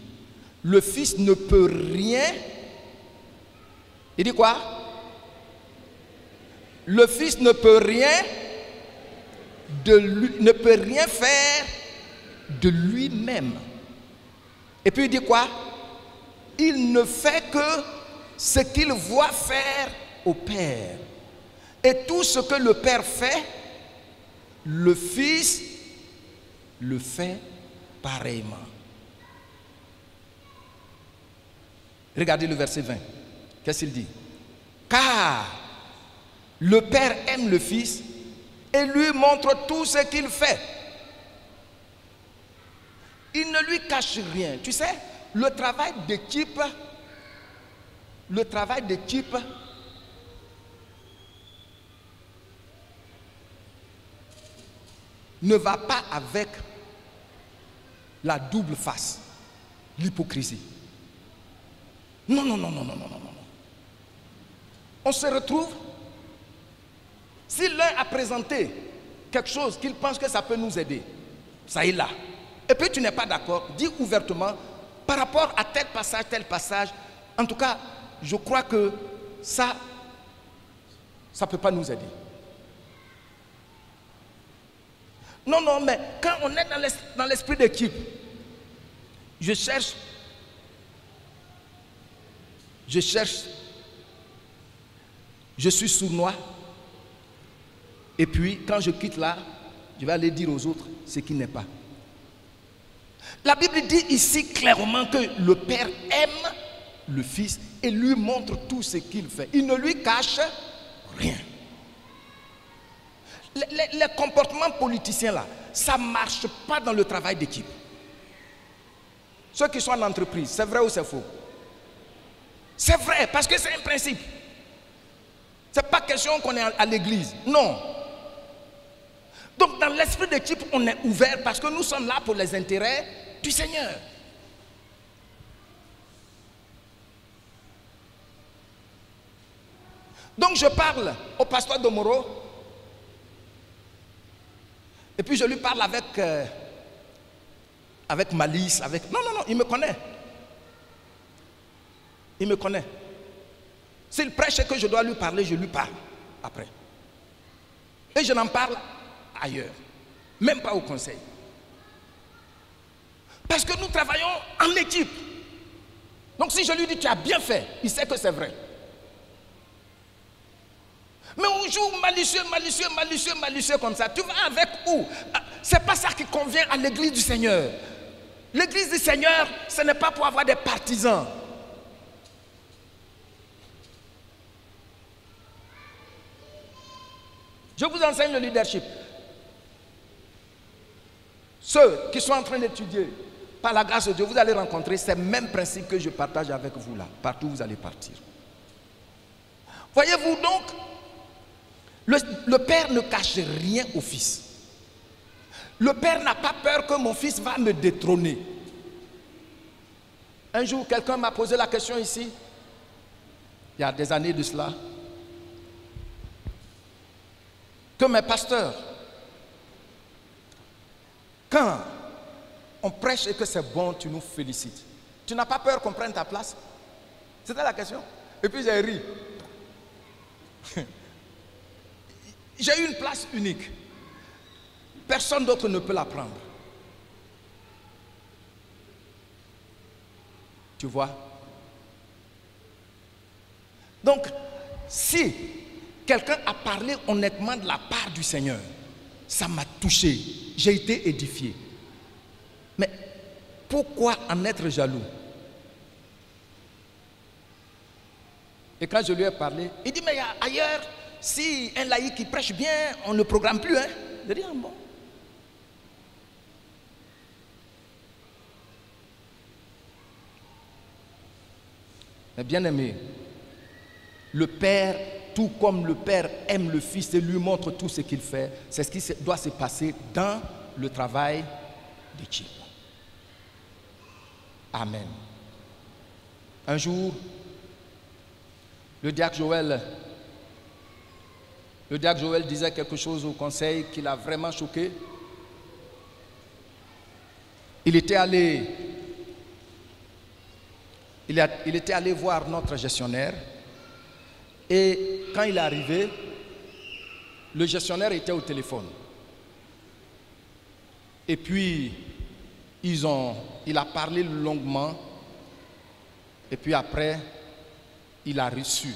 le Fils ne peut rien. Il dit quoi? Le Fils ne peut rien faire de lui-même. Et puis il dit quoi? Il ne fait que ce qu'il voit faire au Père. Et tout ce que le Père fait, le Fils le fait pareillement. Regardez le verset 20. Qu'est-ce qu'il dit? Car le Père aime le Fils et lui montre tout ce qu'il fait. Il ne lui cache rien. Tu sais, le travail d'équipe ne va pas avec la double face, l'hypocrisie. Non, non, non, non, non, non, non, non. On se retrouve, si l'un a présenté quelque chose qu'il pense que ça peut nous aider, ça est là. Et puis tu n'es pas d'accord, dis ouvertement, par rapport à tel passage, en tout cas, je crois que ça ne peut pas nous aider. Non, non, mais quand on est dans l'esprit d'équipe, je cherche, je suis sournois, et puis quand je quitte là, je vais aller dire aux autres ce qui n'est pas. La Bible dit ici clairement que le Père aime le Fils et lui montre tout ce qu'il fait. Il ne lui cache rien. Les comportements politiciens là, ça ne marche pas dans le travail d'équipe. Ceux qui sont en entreprise, c'est vrai ou c'est faux? C'est vrai, parce que c'est un principe. Ce n'est pas question qu'on est à l'église. Non. Donc dans l'esprit d'équipe, on est ouvert parce que nous sommes là pour les intérêts du Seigneur. Donc je parle au pasteur Domoro. Et puis je lui parle avec malice, avec... Non, non, non, il me connaît. Il me connaît. S'il prêche et que je dois lui parler, je lui parle après. Et je n'en parle ailleurs. Même pas au conseil. Parce que nous travaillons en équipe. Donc si je lui dis tu as bien fait, il sait que c'est vrai. Mais on joue malicieux comme ça. Tu vas avec où? C'est pas ça qui convient à l'église du Seigneur. L'église du Seigneur, ce n'est pas pour avoir des partisans. Je vous enseigne le leadership. Ceux qui sont en train d'étudier, par la grâce de Dieu, vous allez rencontrer ces mêmes principes que je partage avec vous là, partout où vous allez partir. Voyez-vous donc, le Père ne cache rien au Fils. Le Père n'a pas peur que mon fils va me détrôner. Un jour, quelqu'un m'a posé la question ici, il y a des années de cela, que mes pasteurs, quand on prêche et que c'est bon, tu nous félicites. Tu n'as pas peur qu'on prenne ta place? C'était la question. Et puis j'ai ri. J'ai eu une place unique. Personne d'autre ne peut la prendre. Tu vois? Donc, si quelqu'un a parlé honnêtement de la part du Seigneur, ça m'a touché. J'ai été édifié. Mais pourquoi en être jaloux? Et quand je lui ai parlé, il dit, mais ailleurs, si un laïc qui prêche bien, on ne programme plus. Hein? Je dis, ah bon. Mais bien aimé, le Père, tout comme le Père aime le Fils et lui montre tout ce qu'il fait, c'est ce qui doit se passer dans le travail d'équipe. Amen. Un jour, le diacre Joël disait quelque chose au conseil qui l'a vraiment choqué. Il était allé voir notre gestionnaire et quand il est arrivé, le gestionnaire était au téléphone. Et puis, il a parlé longuement et puis après, il a reçu.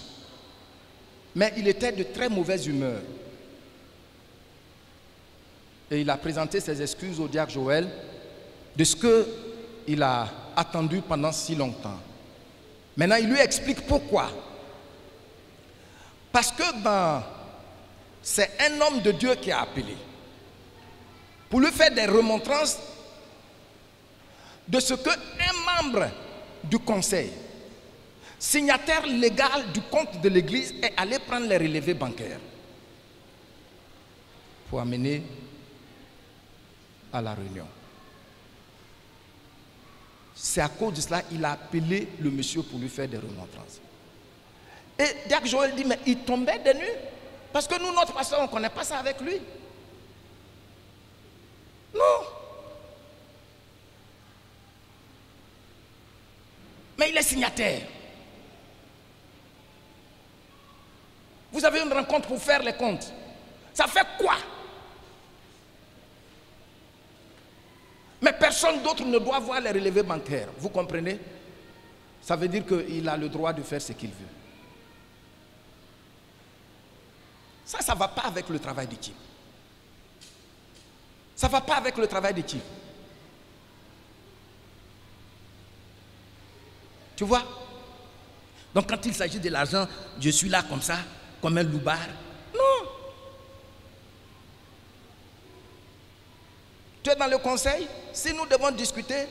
Mais il était de très mauvaise humeur. Et il a présenté ses excuses au diacre Joël de ce qu'il a attendu pendant si longtemps. Maintenant, il lui explique pourquoi Parce que c'est un homme de Dieu qui a appelé pour lui faire des remontrances de ce qu'un membre du conseil, signataire légal du compte de l'église, est allé prendre les relevés bancaires pour amener à la réunion. C'est à cause de cela qu'il a appelé le monsieur pour lui faire des remontrances. Et Diacre Joël dit, mais il tombait des nues. Parce que nous, notre pasteur, on ne connaît pas ça avec lui. Non. Mais il est signataire. Vous avez une rencontre pour faire les comptes. Ça fait quoi? Mais personne d'autre ne doit voir les relevés bancaires. Vous comprenez? Ça veut dire qu'il a le droit de faire ce qu'il veut. Ça ne va pas avec le travail d'équipe. Ça ne va pas avec le travail d'équipe. Tu vois? Donc quand il s'agit de l'argent, je suis là comme ça, comme un loupard. Non. Tu es dans le conseil. Si nous devons discuter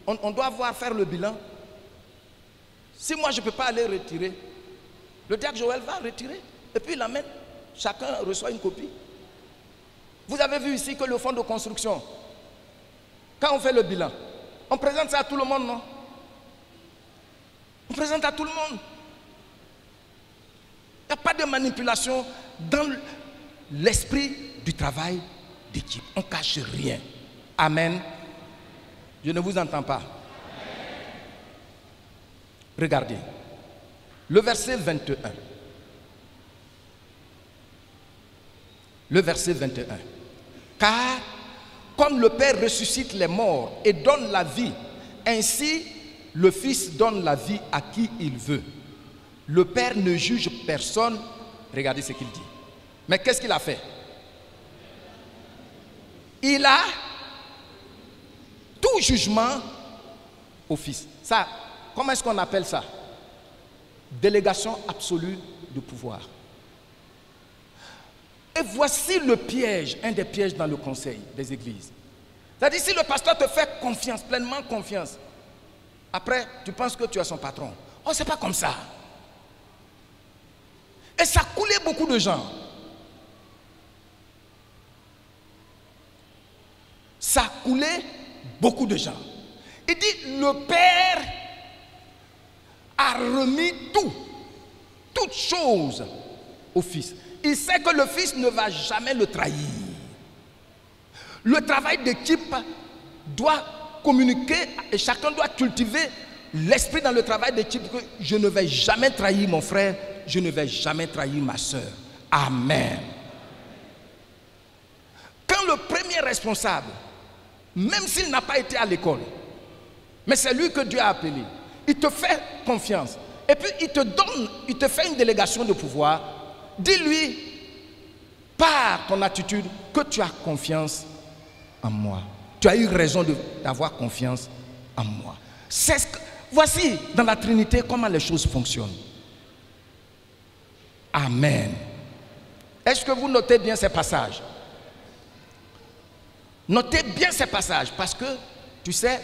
on doit faire le bilan. Si moi je ne peux pas aller retirer, le diacre Joël va retirer. Et puis il amène. Chacun reçoit une copie. Vous avez vu ici que le fonds de construction, quand on fait le bilan, on présente ça à tout le monde, non? On présente à tout le monde. Il n'y a pas de manipulation dans l'esprit du travail d'équipe. On ne cache rien. Amen. Je ne vous entends pas. Regardez. Le verset 21. Le verset 21. Car comme le Père ressuscite les morts et donne la vie, ainsi le Fils donne la vie à qui il veut. Le Père ne juge personne. Regardez ce qu'il dit. Mais qu'est-ce qu'il a fait? Il a tout jugement au Fils. Ça, comment est-ce qu'on appelle ça? Délégation absolue de pouvoir. Et voici le piège, un des pièges dans le conseil des églises. C'est-à-dire, si le pasteur te fait confiance, pleinement confiance, après, tu penses que tu es son patron. Oh, c'est pas comme ça. Et ça coulait beaucoup de gens. Ça coulait beaucoup de gens. Il dit, le Père a remis toutes choses au Fils. Il sait que le Fils ne va jamais le trahir. Le travail d'équipe doit communiquer et chacun doit cultiver l'esprit dans le travail d'équipe que je ne vais jamais trahir mon frère, je ne vais jamais trahir ma soeur. Amen. Quand le premier responsable, même s'il n'a pas été à l'école, mais c'est lui que Dieu a appelé, il te fait confiance et puis il te donne, il te fait une délégation de pouvoir. Dis-lui par ton attitude que tu as confiance en moi. Tu as eu raison d'avoir confiance en moi. Voici dans la Trinité comment les choses fonctionnent. Amen. Est-ce que vous notez bien ces passages? Notez bien ces passages parce que, tu sais,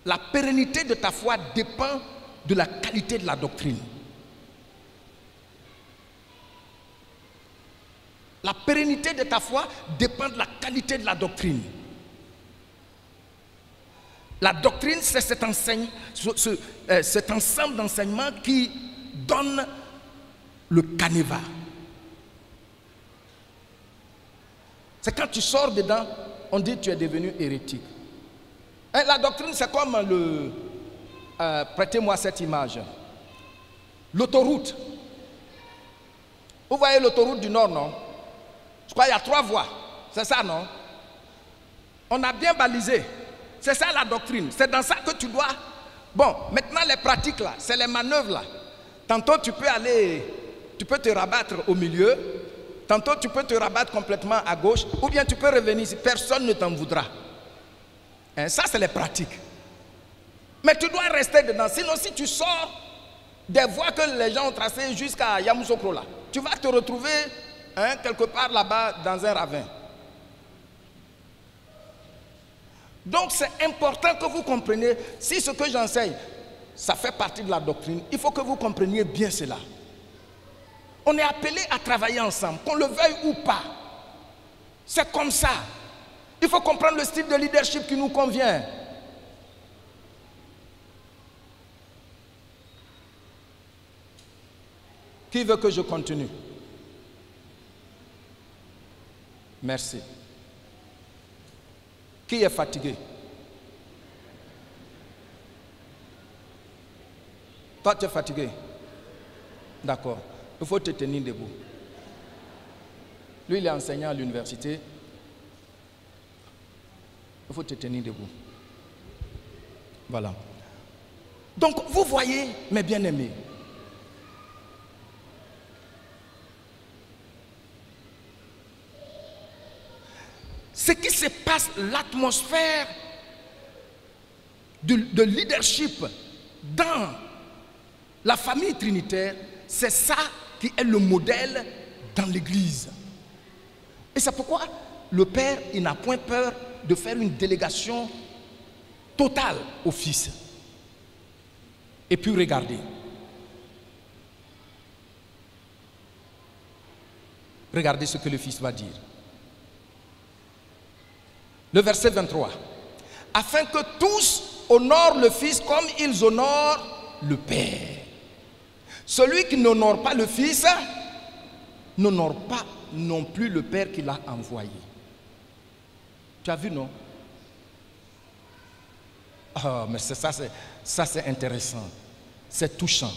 la pérennité de ta foi dépend de la qualité de la doctrine. La pérennité de ta foi dépend de la qualité de la doctrine. La doctrine, c'est cet ensemble d'enseignements qui donne le canevas. C'est quand tu sors dedans, on dit que tu es devenu hérétique. Et la doctrine, c'est comme prêtez-moi cette image. L'autoroute. Vous voyez l'autoroute du Nord, non? Je crois qu'il y a 3 voies. C'est ça, non? On a bien balisé. C'est ça la doctrine. C'est dans ça que tu dois... Bon, maintenant les pratiques là, c'est les manœuvres là. Tantôt tu peux te rabattre au milieu. Tantôt tu peux te rabattre complètement à gauche. Ou bien tu peux revenir ici. Personne ne t'en voudra. Hein, ça c'est les pratiques. Mais tu dois rester dedans. Sinon si tu sors des voies que les gens ont tracées jusqu'à Yamoussoukro là. Tu vas te retrouver quelque part là-bas dans un ravin. Donc c'est important que vous compreniez, si ce que j'enseigne, ça fait partie de la doctrine, il faut que vous compreniez bien cela. On est appelé à travailler ensemble, qu'on le veuille ou pas. C'est comme ça. Il faut comprendre le style de leadership qui nous convient. Qui veut que je continue? Merci. Qui est fatigué? Toi, tu es fatigué? D'accord. Il faut te tenir debout. Lui, il est enseignant à l'université. Il faut te tenir debout. Voilà. Donc, vous voyez, mes bien-aimés, ce qui se passe, l'atmosphère de leadership dans la famille trinitaire, c'est ça qui est le modèle dans l'Église. Et c'est pourquoi le Père, il n'a point peur de faire une délégation totale au Fils. Et puis regardez. Regardez ce que le Fils va dire. Le verset 23. Afin que tous honorent le Fils comme ils honorent le Père. Celui qui n'honore pas le Fils n'honore pas non plus le Père qui l'a envoyé. Tu as vu, non? Ah, mais ça c'est intéressant. C'est touchant.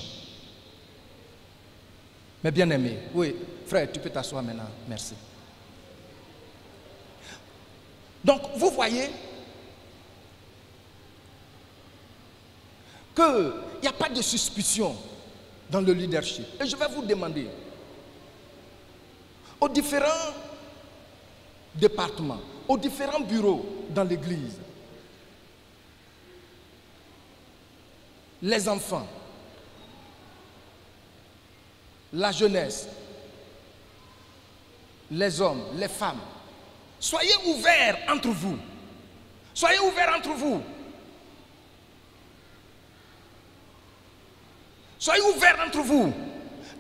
Mais bien aimé, oui, frère, tu peux t'asseoir maintenant. Merci. Donc, vous voyez qu'il n'y a pas de suspicion dans le leadership. Et je vais vous demander, aux différents départements, aux différents bureaux dans l'Église, les enfants, la jeunesse, les hommes, les femmes, soyez ouverts entre vous. Soyez ouverts entre vous. Soyez ouverts entre vous.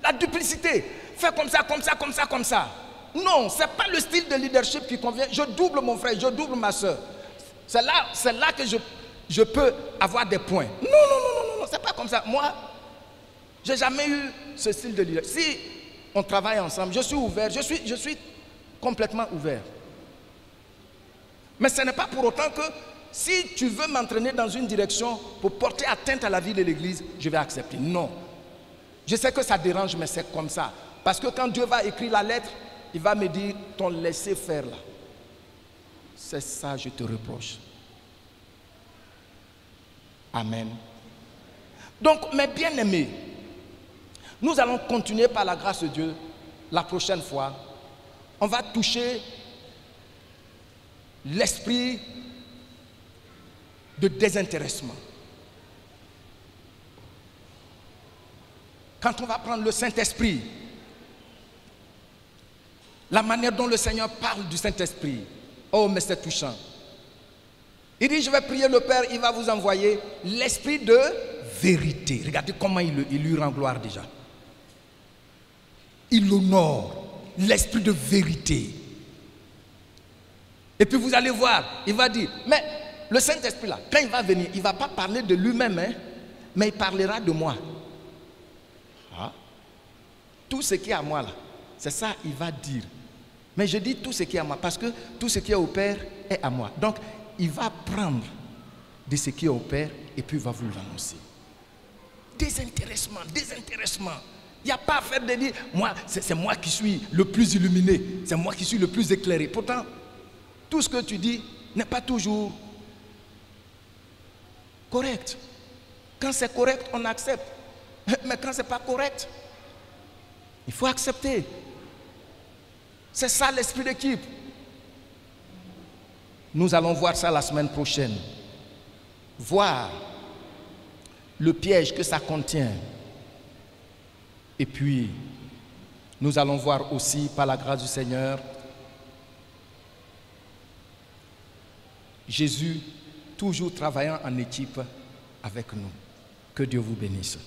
La duplicité, fais comme ça, comme ça, comme ça, comme ça. Non, ce n'est pas le style de leadership qui convient. Je double mon frère, je double ma soeur. C'est là que je peux avoir des points. Non, non, non, non, c'est pas comme ça. Moi, je n'ai jamais eu ce style de leadership. Si on travaille ensemble, je suis ouvert, je suis complètement ouvert. Mais ce n'est pas pour autant que si tu veux m'entraîner dans une direction pour porter atteinte à la vie de l'Église, je vais accepter. Non. Je sais que ça dérange, mais c'est comme ça. Parce que quand Dieu va écrire la lettre, il va me dire, ton laisser-faire là. C'est ça, je te reproche. Amen. Donc, mes bien-aimés, nous allons continuer par la grâce de Dieu. La prochaine fois, on va toucher l'esprit de désintéressement. Quand on va prendre le Saint-Esprit, la manière dont le Seigneur parle du Saint-Esprit, oh mais c'est touchant. Il dit, je vais prier le Père, il va vous envoyer l'Esprit de vérité. Regardez comment il lui rend gloire déjà. Il honore l'Esprit de vérité. Et puis vous allez voir, il va dire, mais le Saint-Esprit là, quand il va venir, il ne va pas parler de lui-même, hein, mais il parlera de moi. Ah. Tout ce qui est à moi là, c'est ça il va dire. Mais je dis tout ce qui est à moi, parce que tout ce qui est au Père est à moi. Donc, il va prendre de ce qui est au Père et puis il va vous l'annoncer. Désintéressement, désintéressement. Il n'y a pas à faire de dire, moi, c'est moi qui suis le plus illuminé, c'est moi qui suis le plus éclairé. Pourtant, tout ce que tu dis n'est pas toujours correct. Quand c'est correct, on accepte. Mais quand ce n'est pas correct, il faut accepter. C'est ça l'esprit d'équipe. Nous allons voir ça la semaine prochaine. Voir le piège que ça contient. Et puis, nous allons voir aussi, par la grâce du Seigneur, Jésus toujours travaillant en équipe avec nous. Que Dieu vous bénisse.